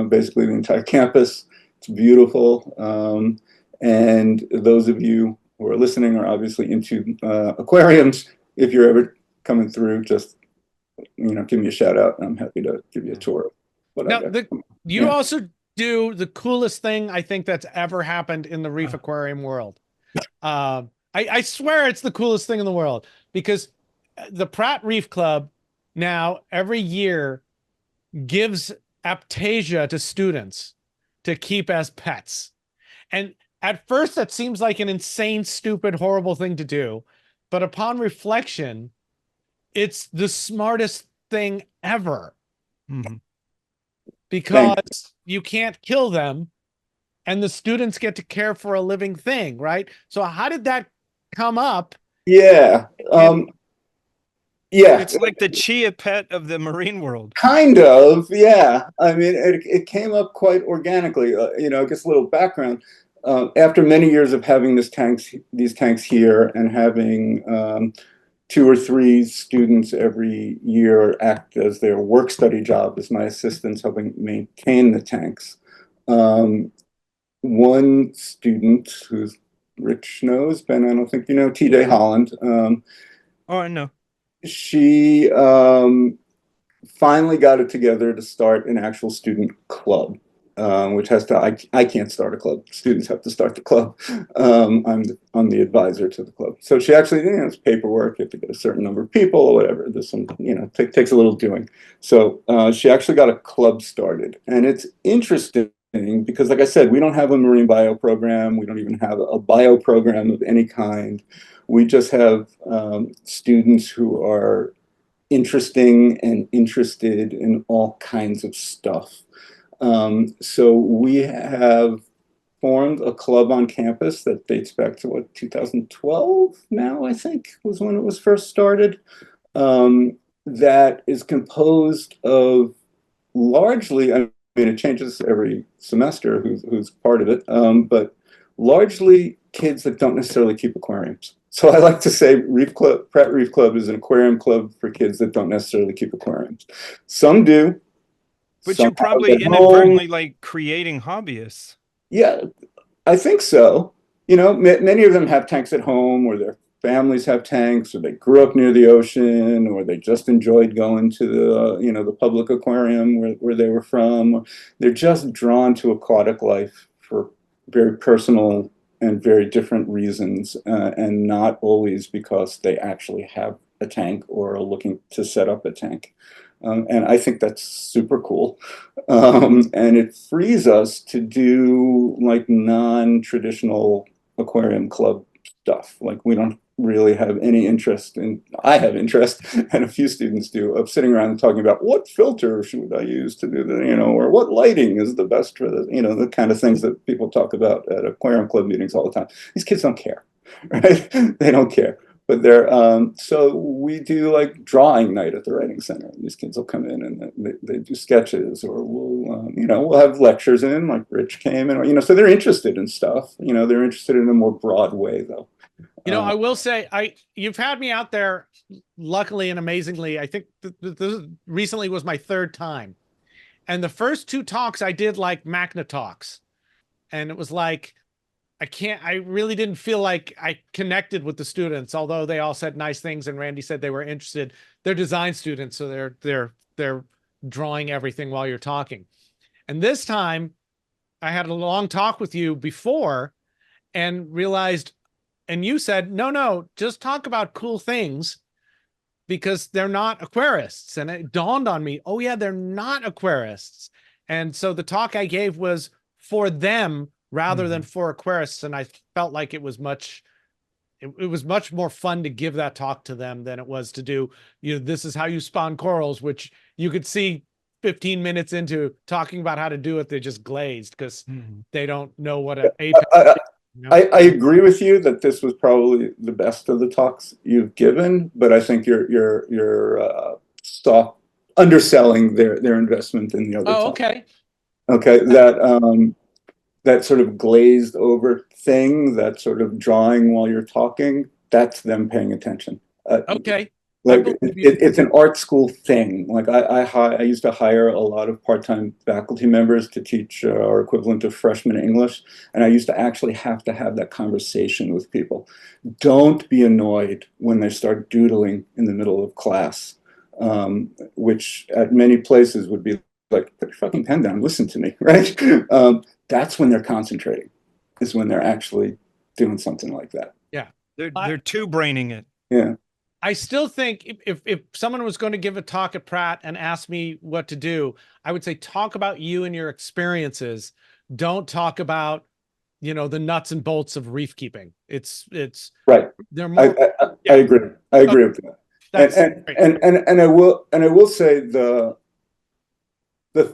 basically the entire campus. It's beautiful. And those of you who are listening are obviously into aquariums. If you're ever coming through, just give me a shout out. I'm happy to give you a tour. Now, you also do the coolest thing I think that's ever happened in the reef aquarium world. I swear it's the coolest thing in the world, because the Pratt Reef Club now every year gives Aiptasia to students to keep as pets. And at first that seems like an insane, stupid, horrible thing to do. But upon reflection, it's the smartest thing ever. Mm-hmm. Because you can't kill them and the students get to care for a living thing, right? So how did that come up? Yeah. Yeah, It's like the chia pet of the marine world. kind of. Yeah. I mean, it came up quite organically. I guess a little background. After many years of having these tanks here and having 2 or 3 students every year act as their work study job as my assistants helping maintain the tanks. One student who's Rich knows, Ben, I don't think you know, TJ Holland. Oh, I know. She finally got it together to start an actual student club, which has to, I can't start a club. Students have to start the club. I'm the advisor to the club. So she actually, it's paperwork. You have to get a certain number of people or whatever. There's some, takes a little doing. So she actually got a club started. And it's interesting because, like I said, we don't have a marine bio program. We don't even have a bio program of any kind. We just have students who are interesting and interested in all kinds of stuff. So we have formed a club on campus that dates back to 2012 now, I think, was when it was first started. That is composed of largely, I mean, it changes every semester who's part of it, but largely kids that don't necessarily keep aquariums. So I like to say Pratt Reef Club is an aquarium club for kids that don't necessarily keep aquariums. Some do. But Some you're probably have at home. inadvertently like creating hobbyists. Yeah, I think so. Many of them have tanks at home, or their families have tanks, or they grew up near the ocean, or they just enjoyed going to the public aquarium where they were from. They're just drawn to aquatic life for very personal and very different reasons, and not always because they actually have a tank or are looking to set up a tank. And I think that's super cool. And it frees us to do like non-traditional aquarium club stuff. Like we don't really have any interest in, I have interest, and a few students do, of sitting around and talking about what filter should I use to do the, or what lighting is the best for the, the kind of things that people talk about at aquarium club meetings all the time. These kids don't care, right? They don't care. But so we do like drawing night at the writing center. These kids will come in and they do sketches, or we'll have lectures in, like Rich came in, so they're interested in stuff. They're interested in a more broad way though. I will say, you've had me out there, luckily and amazingly. I think this recently was my 3rd time, and the first 2 talks I did like Magna talks, and it was like, I really didn't feel like I connected with the students, although they all said nice things and Randy said they were interested. They're design students, so they're drawing everything while you're talking. And this time I had a long talk with you before and realized, and you said, no, just talk about cool things because they're not aquarists. And it dawned on me, oh yeah, they're not aquarists. And so the talk I gave was for them rather than for aquarists. And I felt like it was much more fun to give that talk to them than it was to do, this is how you spawn corals, which you could see 15 minutes into talking about how to do it, they just glazed because they don't know what an apex is. I agree with you that this was probably the best of the talks you've given, but I think you're soft underselling their investment in the other talk. Okay, that sort of glazed over thing, that sort of drawing while you're talking, that's them paying attention. Like it's an art school thing. Like I used to hire a lot of part-time faculty members to teach our equivalent of freshman English, and I used to actually have to have that conversation with people. Don't be annoyed when they start doodling in the middle of class, which at many places would be like, put your fucking pen down, listen to me, right? That's when they're concentrating, is when they're actually doing something like that. Yeah. They're two-braining it. Yeah. I still think if someone was going to give a talk at Pratt and ask me what to do, I would say, talk about you and your experiences. Don't talk about, the nuts and bolts of reef keeping. It's right. They're more. I agree. I agree with that. And I will say the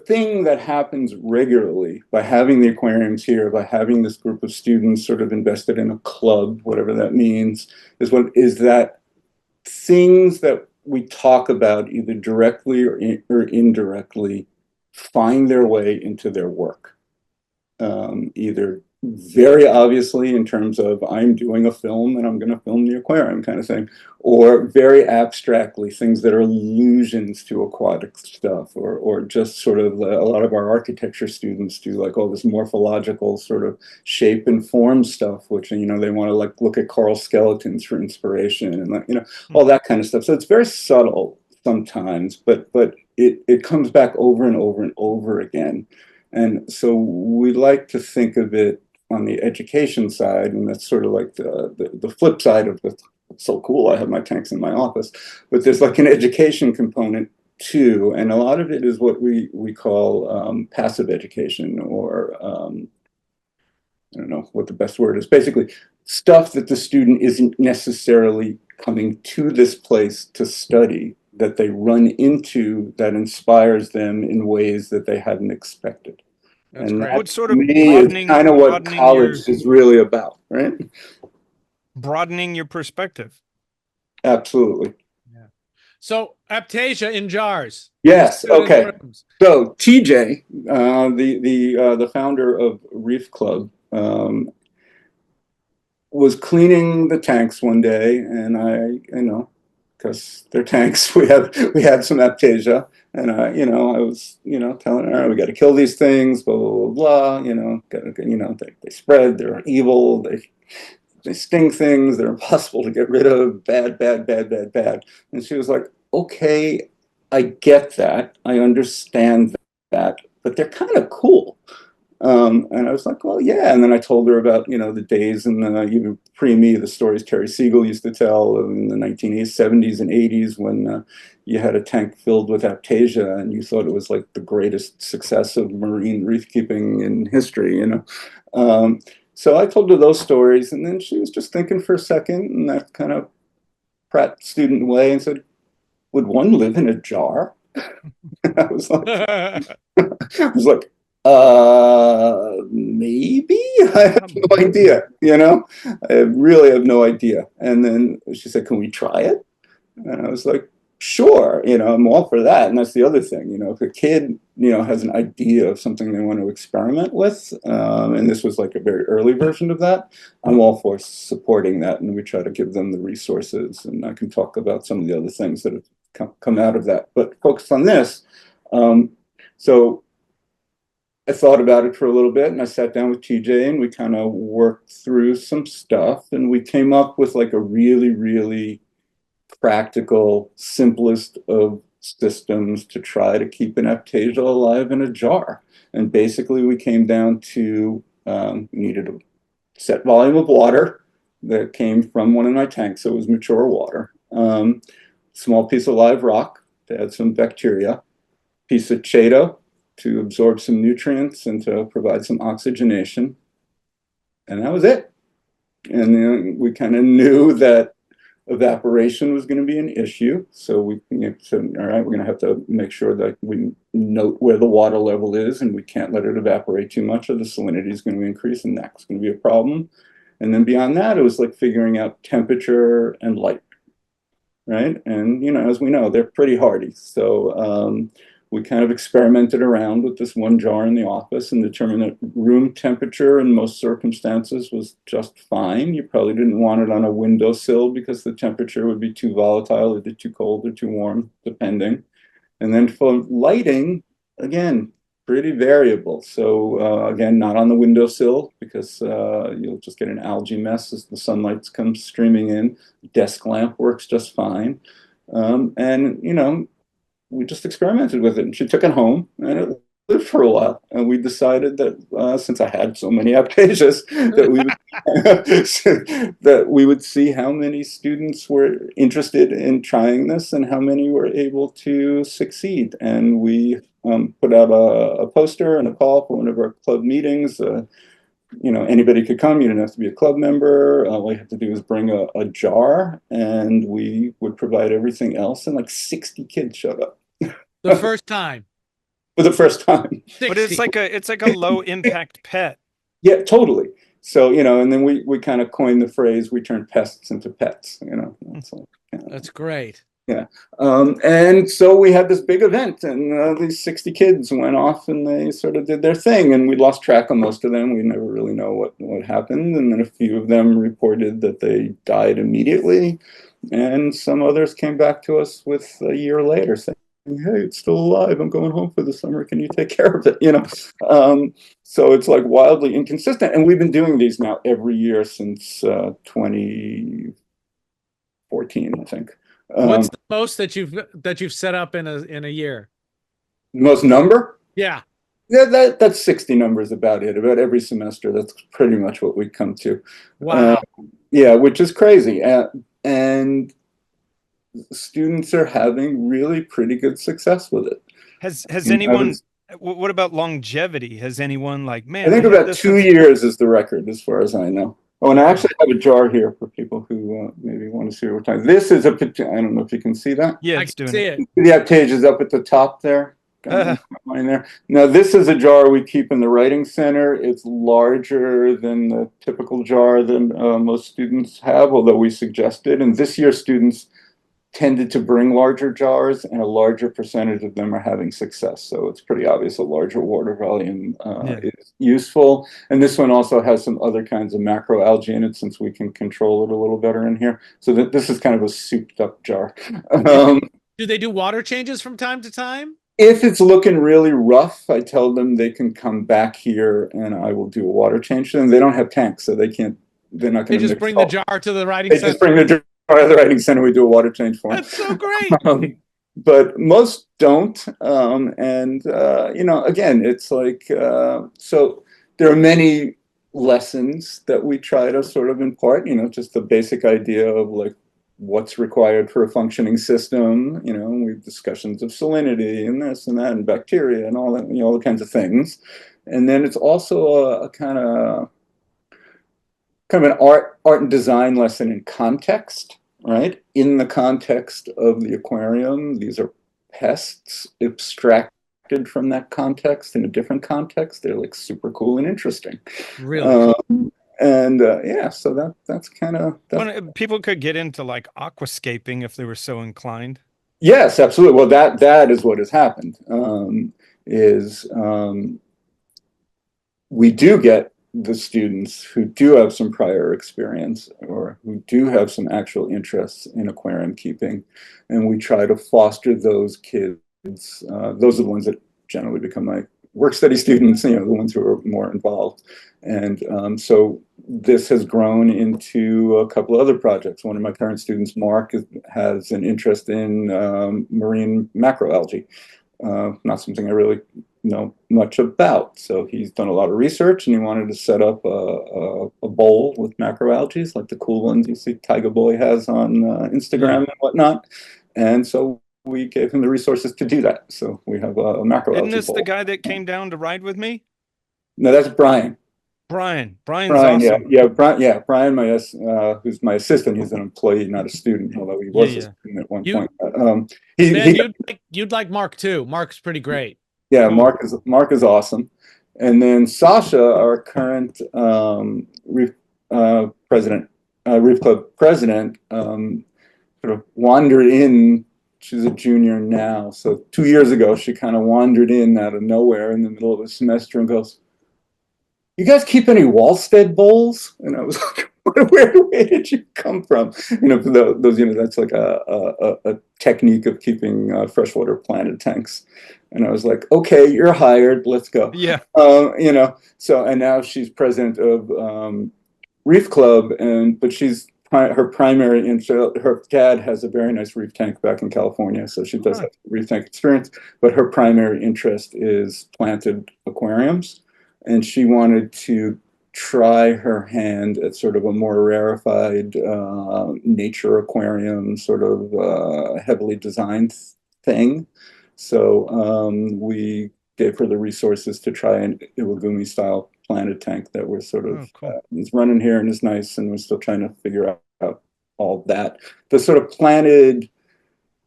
thing that happens regularly by having the aquariums here, by having this group of students sort of invested in a club, whatever that means, is that things that we talk about either directly or indirectly find their way into their work. Either very obviously in terms of I'm doing a film and I'm going to film the aquarium kind of thing, or very abstractly things that are allusions to aquatic stuff, or just sort of a lot of our architecture students do like all this morphological sort of shape and form stuff, which, you know, they want to like look at coral skeletons for inspiration and like, you know, all that kind of stuff. So it's very subtle sometimes, but it comes back over and over and over again. And so we like to think of it on the education side, and that's sort of like the flip side of the, it's so cool, I have my tanks in my office, but there's like an education component too, and a lot of it is what we call passive education, or I don't know what the best word is, basically stuff that the student isn't necessarily coming to this place to study, that they run into that inspires them in ways that they hadn't expected. That's and great. that, What sort to of me, is kind of what college is really about, right? broadening your perspective. Absolutely. Yeah. So Aiptasia in jars. Yes. Student Okay. rooms. So TJ, the founder of Reef Club, was cleaning the tanks one day, and you know, because they're tanks, we had some Aiptasia, and I was, telling her, we got to kill these things, blah blah blah, blah. They spread, they're evil, they sting things, they're impossible to get rid of, bad. And she was like, okay, I get that, I understand that, but they're kind of cool. And I was like, well, yeah. And then I told her about, the days and even pre-me, the stories Terry Siegel used to tell in the 1970s and 80s when you had a tank filled with Aiptasia and you thought it was like the greatest success of marine reef keeping in history, So I told her those stories, and then she was just thinking for a second in that kind of Pratt student way and said, would one live in a jar? And I was like, maybe. I have no idea, I really have no idea. And then she said, can we try it? And I was like, sure, I'm all for that. And that's the other thing, if a kid, has an idea of something they want to experiment with, and this was like a very early version of that, I'm all for supporting that. And we try to give them the resources, and I can talk about some of the other things that have come out of that, but focus on this. So I thought about it for a little bit, and I sat down with TJ and we kind of worked through some stuff, and we came up with like a really, really practical, simplest of systems to try to keep an Aiptasia alive in a jar. And basically we came down to needed a set volume of water that came from one of my tanks, so it was mature water. Small piece of live rock to add some bacteria, piece of Chaeto to absorb some nutrients and to provide some oxygenation. And that was it. And then we kind of knew that evaporation was going to be an issue. So we said, all right, we're going to have to make sure that we note where the water level is, and we can't let it evaporate too much or the salinity is going to increase, and that's going to be a problem. And then beyond that, it was like figuring out temperature and light, right? And, as we know, they're pretty hardy. So we kind of experimented around with this one jar in the office and determined that room temperature in most circumstances was just fine. You probably didn't want it on a windowsill because the temperature would be too volatile, either too cold or too warm, depending. And then for lighting, again, pretty variable. So again, not on the windowsill because you'll just get an algae mess as the sunlight comes streaming in. Desk lamp works just fine. And, we just experimented with it, and she took it home, and it lived for a while. And we decided that since I had so many Aiptasias, that we would see how many students were interested in trying this and how many were able to succeed. And we put out a poster and a call for one of our club meetings. Anybody could come. You didn't have to be a club member. All you have to do is bring a jar, and we would provide everything else. And like 60 kids showed up. The first time. For the first time. 60. But it's like a low impact pet. Yeah, totally. So, and then we kind of coined the phrase, we turned pests into pets, That's great. Yeah. And so we had this big event, and these 60 kids went off and they sort of did their thing, and we lost track of most of them. We never really know what happened. And then a few of them reported that they died immediately. And some others came back to us with a year later saying, hey, it's still alive. I'm going home for the summer. Can you take care of it? So it's like wildly inconsistent. And we've been doing these now every year since 2014, I think. What's the most that you've set up in a year? Most number? Yeah. Yeah, that's 60 numbers about it. About every semester, that's pretty much what we come to. Wow. Yeah, which is crazy. And students are having really pretty good success with it. Has anyone? What about longevity? Has anyone like, man? I think about 2 years is the record, as far as I know. Oh, and I actually have a jar here for people who maybe want to see what we're talking. This is I don't know if you can see that. Yeah, I can see it. The Aiptasia is up at the top there. Line there. Now, this is a jar we keep in the writing center. It's larger than the typical jar that most students have, although we suggest it. And this year, students tended to bring larger jars, and a larger percentage of them are having success. So it's pretty obvious a larger water volume is useful. And this one also has some other kinds of macroalgae in it, since we can control it a little better in here. So this is kind of a souped up jar. Do they do water changes from time to time? If it's looking really rough, I tell them they can come back here and I will do a water change to them. They don't have tanks, so they're not going to just bring the jar to the writing center. They just bring the jar to the writing center. We do a water change for them. That's so great. But most don't. Again, it's like, so there are many lessons that we try to sort of impart, just the basic idea of like, what's required for a functioning system. We have discussions of salinity and this and that and bacteria and all that, all the kinds of things. And then it's also a kind of an art and design lesson in context, right? In the context of the aquarium, these are pests abstracted from that context in a different context. They're like super cool and interesting. Really? So that's kind of people could get into like aquascaping if they were so inclined. Yes, absolutely. Well, that is what has happened. We do get the students who do have some prior experience or who do have some actual interests in aquarium keeping, and we try to foster those kids. Those are the ones that generally become my work study students, the ones who are more involved. And so this has grown into a couple of other projects. One of my current students, Mark, has an interest in marine macroalgae. Not something I really know much about. So he's done a lot of research, and he wanted to set up a bowl with macroalgae, like the cool ones you see Tiger Boy has on Instagram and whatnot. And so we gave him the resources to do that. So we have a macroalgae bowl. Isn't this the guy that came down to ride with me? No, that's Brian. Brian's awesome. Brian, who's my assistant. He's an employee, not a student, although he was a student at one point. You'd like Mark too. Mark's pretty great. Yeah, Mark is awesome. And then Sasha, our current Reef Club president, sort of wandered in. She's a junior now, so 2 years ago she kind of wandered in out of nowhere in the middle of the semester and goes, "You guys keep any Wallstead bowls?" And I was like, where did you come from? For those, that's like a technique of keeping freshwater planted tanks. And I was like, okay, you're hired. Let's go. Yeah. So, and now she's president of Reef Club, but her primary interest, her dad has a very nice reef tank back in California, so she does have reef tank experience, but her primary interest is planted aquariums. And she wanted to try her hand at sort of a more rarefied nature aquarium, sort of heavily designed thing. So we gave her the resources to try an Iwagumi style planted tank that we're sort of is running here and is nice, and we're still trying to figure out all that. The sort of planted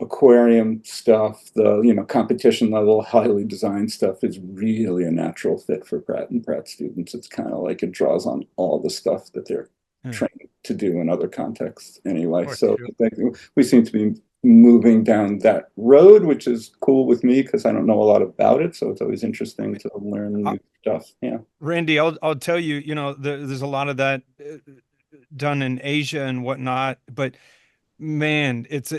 aquarium stuff, the competition level, highly designed stuff is really a natural fit for Pratt and Pratt students. It's kind of like it draws on all the stuff that they're trained to do in other contexts anyway. So I think we seem to be moving down that road, which is cool with me because I don't know a lot about it. So it's always interesting to learn new stuff. Yeah. Randy, I'll tell you, there's a lot of that done in Asia and whatnot, but man, it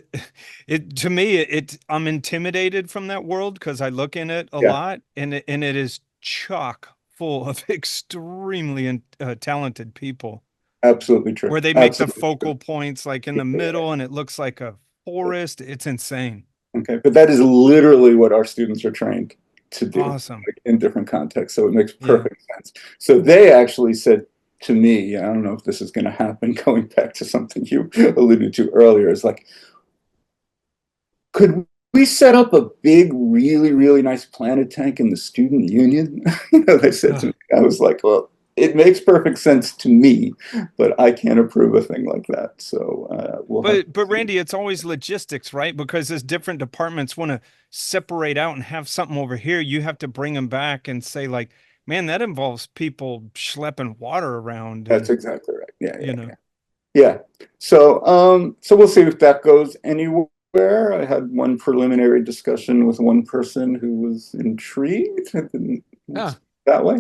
to me, I'm intimidated from that world because I look in it a Yeah. lot, and it is chock full of extremely talented people Absolutely true. where they make the Absolutely focal true. points like in the middle, and it looks like a forest. It's insane. Okay. But that is literally what our students are trained to do, Awesome. like, in different contexts. So it makes Yeah. perfect sense. So they actually said to me, I don't know if this is going to happen, going back to something you alluded to earlier, is like, could we set up a big, really, really nice planet tank in the student union? They said to me, I was like, well, it makes perfect sense to me, but I can't approve a thing like that. So But Randy, it's always logistics, right? Because as different departments want to separate out and have something over here, you have to bring them back and say like, man, that involves people schlepping water around, that's and exactly right. Yeah, you know. yeah. So we'll see if that goes anywhere. I had one preliminary discussion with one person who was intrigued. That way.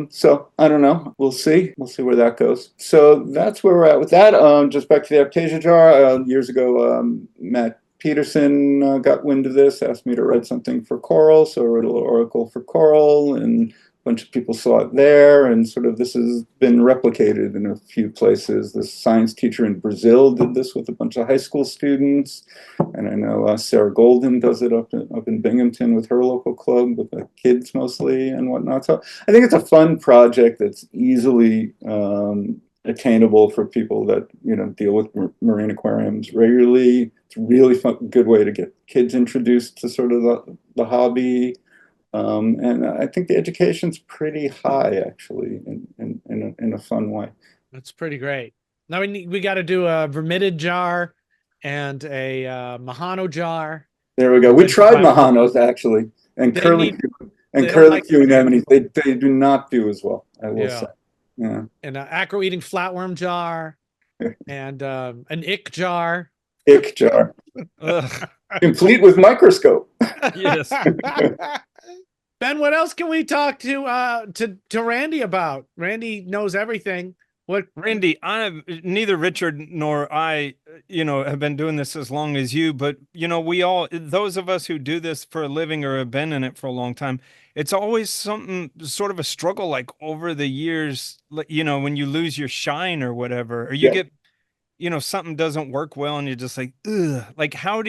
So I don't know. We'll see. We'll see where that goes. So that's where we're at with that. Just back to the Aiptasia jar. Years ago, Matt Peterson got wind of this, asked me to write something for Coral. So I wrote a little article for Coral, and a bunch of people saw it there. And sort of this has been replicated in a few places. The science teacher in Brazil did this with a bunch of high school students. And I know Sarah Golden does it up in Binghamton with her local club with the kids mostly and whatnot. So I think it's a fun project that's easily attainable for people that deal with marine aquariums regularly. It's a really fun, good way to get kids introduced to sort of the hobby. And I think the education's pretty high, actually, in a fun way. That's pretty great. Now we got to do a vermitid jar and a Mahano jar. There we go. We tried Mahanos actually, and curly Q anemones. They do not do as well, I will say. Yeah. And an acro eating flatworm jar, and an ick jar. Ick jar. Complete with microscope. Yes. Ben, what else can we talk to Randy about? Randy knows everything. What, Randy, neither Richard nor I, have been doing this as long as you, but we all, those of us who do this for a living or have been in it for a long time, it's always something, sort of a struggle, like over the years, when you lose your shine or whatever, or you get, something doesn't work well and you're just like, ugh. Like, how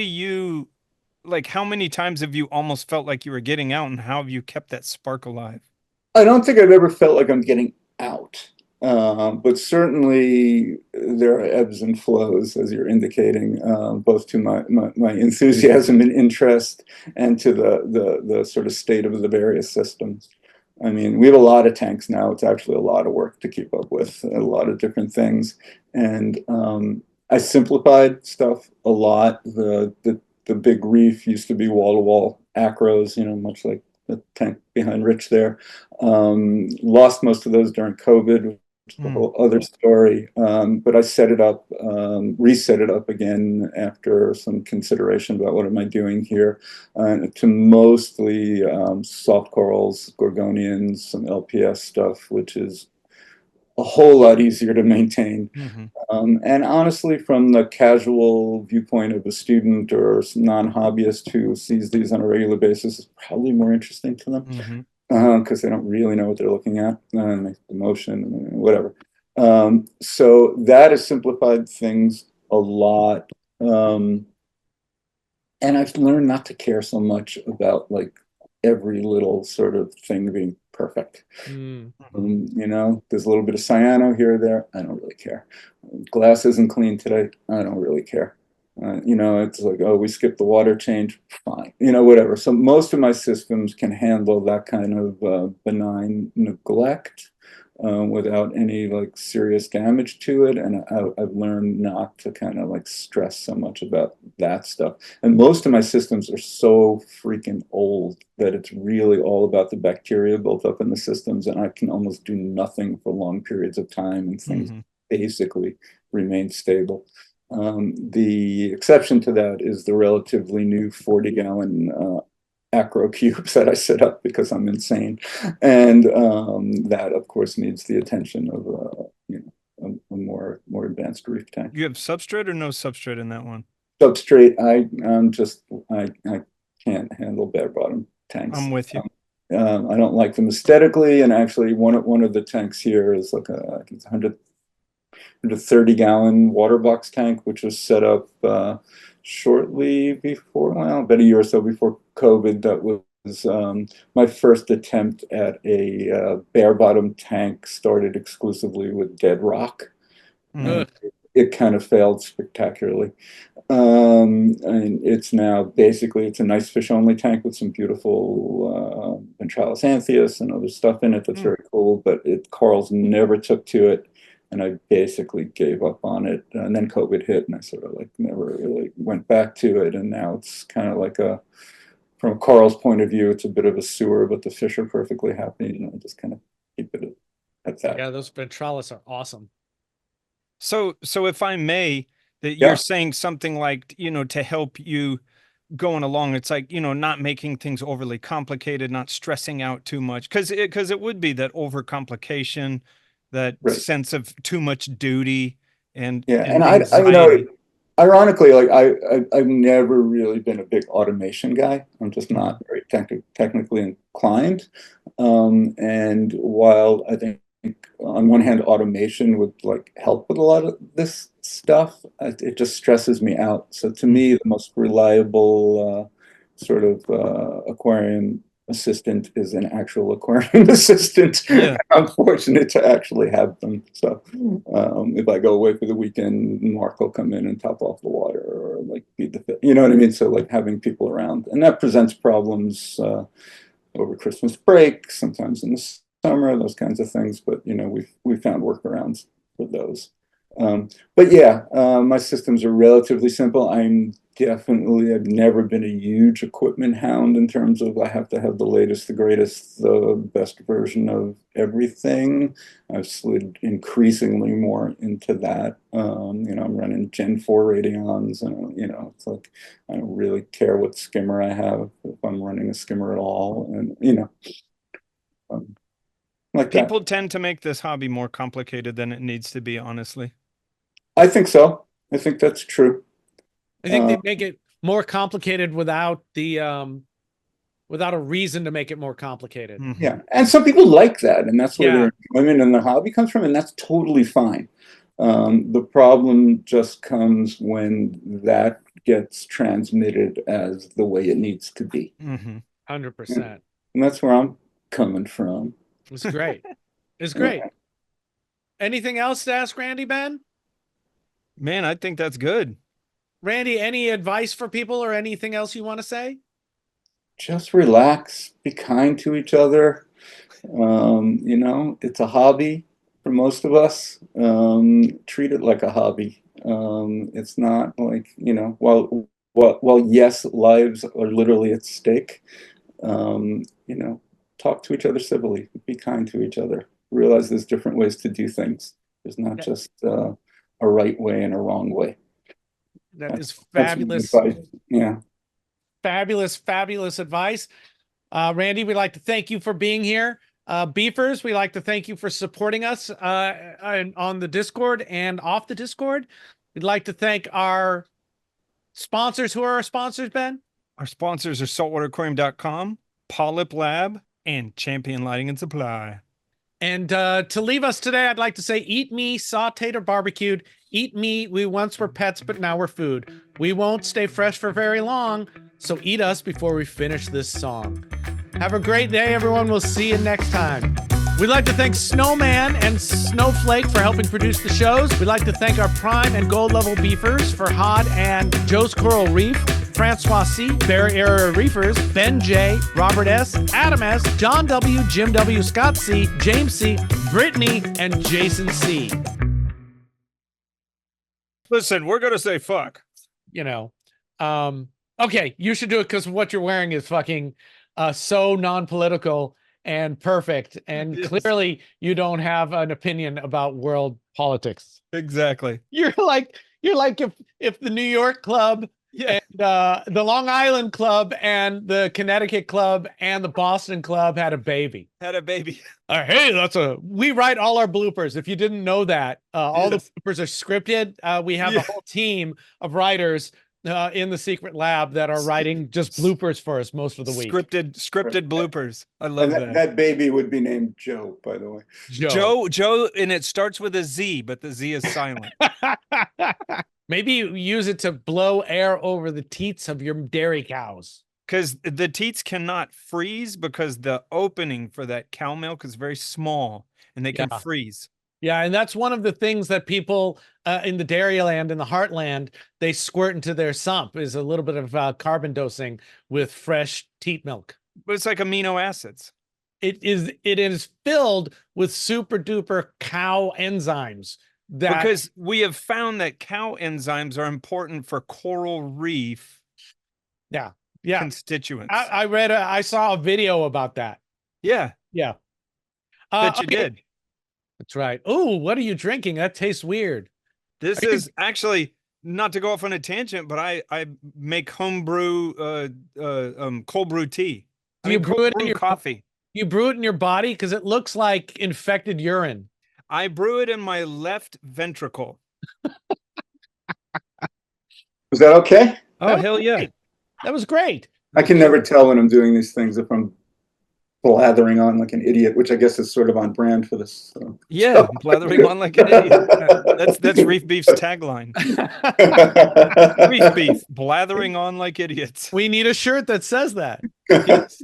many times have you almost felt like you were getting out, and how have you kept that spark alive? I don't think I've ever felt like I'm getting out. But certainly there are ebbs and flows, as you're indicating, both to my enthusiasm and interest, and to the sort of state of the various systems. I mean, we have a lot of tanks now. It's actually a lot of work to keep up with, a lot of different things. And I simplified stuff a lot. The big reef used to be wall-to-wall acros, much like the tank behind Rich there. Lost most of those during COVID, which is a whole other story. But I set it up, reset it up again after some consideration about what am I doing here, to mostly soft corals, gorgonians, some LPS stuff, which is a whole lot easier to maintain. And honestly, from the casual viewpoint of a student or non-hobbyist who sees these on a regular basis, it's probably more interesting to them because they don't really know what they're looking at, and the motion, whatever. So that has simplified things a lot. And I've learned not to care so much about like every little sort of thing being perfect. There's a little bit of cyano here or there. I don't really care. Glass isn't clean today. I don't really care. It's like, oh, we skipped the water change. Fine. Whatever. So most of my systems can handle that kind of benign neglect without any like serious damage to it. And I've learned not to kind of like stress so much about that stuff. And most of my systems are so freaking old that it's really all about the bacteria built up in the systems, and I can almost do nothing for long periods of time, and things basically remain stable. The exception to that is the relatively new 40-gallon acro cubes that I set up because I'm insane, and that of course needs the attention of a more advanced reef tank. You have substrate or no substrate in that one? Substrate, I can't handle bare bottom tanks. I'm with you. I don't like them aesthetically, and actually one of the tanks here is like I think it's 130-gallon water box tank, which was set up shortly before, well, about a year or so before COVID. That was my first attempt at a bare bottom tank. Started exclusively with dead rock. It kind of failed spectacularly. And it's now basically, it's a nice fish only tank with some beautiful Ventralis anthias and other stuff in it that's very cool, but corals never took to it, and I basically gave up on it. And then COVID hit, and I sort of like never really went back to it. And now it's kind of like from a coral's point of view, it's a bit of a sewer, but the fish are perfectly happy, and I just kind of keep it at that. Yeah, those Ventralis are awesome. So if I may, that you're saying something like, to help you going along, it's like, not making things overly complicated, not stressing out too much, because it would be that overcomplication, that sense of too much duty and I ironically, like I've never really been a big automation guy. I'm just not very technically inclined. And while I think on one hand, automation would like help with a lot of this stuff, it just stresses me out. So to me, the most reliable sort of aquarium assistant is an actual aquarium assistant. Yeah. I'm fortunate to actually have them. So if I go away for the weekend, Mark will come in and top off the water or like feed the fish. You know what I mean? So like having people around, and that presents problems over Christmas break, sometimes in the summer, those kinds of things. But we found workarounds for those. But yeah, my systems are relatively simple. I've never been a huge equipment hound in terms of I have to have the latest, the greatest, the best version of everything. I've slid increasingly more into that. I'm running Gen 4 Radions, and it's like I don't really care what skimmer I have, if I'm running a skimmer at all, and like people tend to make this hobby more complicated than it needs to be, honestly. I think so. I think that's true. I think they make it more complicated without without a reason to make it more complicated. Mm-hmm. Yeah, and some people like that, and that's where their enjoyment in the hobby comes from, and that's totally fine. The problem just comes when that gets transmitted as the way it needs to be. 100%. And that's where I'm coming from. It's great. It's great. Yeah. Anything else to ask Randy, Ben? Man, I think that's good. Randy, any advice for people or anything else you want to say? Just relax, be kind to each other. It's a hobby for most of us. Treat it like a hobby. It's not like, while yes, lives are literally at stake, talk to each other civilly, be kind to each other. Realize there's different ways to do things. There's not just a right way and a wrong way. That's fabulous. Yeah. Fabulous advice. Randy, we'd like to thank you for being here. Beefers, we'd like to thank you for supporting us on the Discord and off the Discord. We'd like to thank our sponsors. Who are our sponsors, Ben? Our sponsors are saltwateraquarium.com, PolypLab, and Champion Lighting and Supply. And to leave us today, I'd like to say, eat me, sauteed or barbecued. Eat me, we once were pets, but now we're food. We won't stay fresh for very long, so eat us before we finish this song. Have a great day, everyone. We'll see you next time. We'd like to thank Snowman and Snowflake for helping produce the shows. We'd like to thank our Prime and Gold level beefers, Farhad and Joe's Coral Reef, Francois C., Barry Area Reefers, Ben J., Robert S., Adam S., John W., Jim W., Scott C., James C., Brittany, and Jason C. Listen, we're going to say fuck. Okay, you should do it because what you're wearing is fucking so non-political and perfect. And Yes. clearly you don't have an opinion about world politics. Exactly. You're like if the New York club Yeah. and the Long Island club and the Connecticut club and the Boston club had a baby. Had a baby. Hey, we write all our bloopers. If you didn't know that, all Yes. the bloopers are scripted. We have a whole team of writers in the secret lab that are writing just bloopers for us most of the week. Scripted bloopers. I love And that baby would be named Joe, by the way. Joe, and it starts with a Z, but the Z is silent. Maybe you use it to blow air over the teats of your dairy cows. Because the teats cannot freeze because the opening for that cow milk is very small and they can freeze. Yeah, and that's one of the things that people in the dairy land, in the heartland, they squirt into their sump is a little bit of carbon dosing with fresh teat milk. But it's like amino acids. It is filled with super duper cow enzymes. Because we have found that cow enzymes are important for coral reef constituents. I saw a video about that. Yeah. That you did. That's right. Oh, what are you drinking? That tastes weird. This is actually, not to go off on a tangent, but I make homebrew cold brew tea. You brew it in your coffee. You brew it in your body because it looks like infected urine. I brew it in my left ventricle. Was that okay? Oh, hell yeah. Great. That was great. I can never tell when I'm doing these things if I'm blathering on like an idiot, which I guess is sort of on brand for this. So. Yeah, blathering on like an idiot. That's Reef Beef's tagline. Reef Beef, blathering on like idiots. We need a shirt that says that. Yes.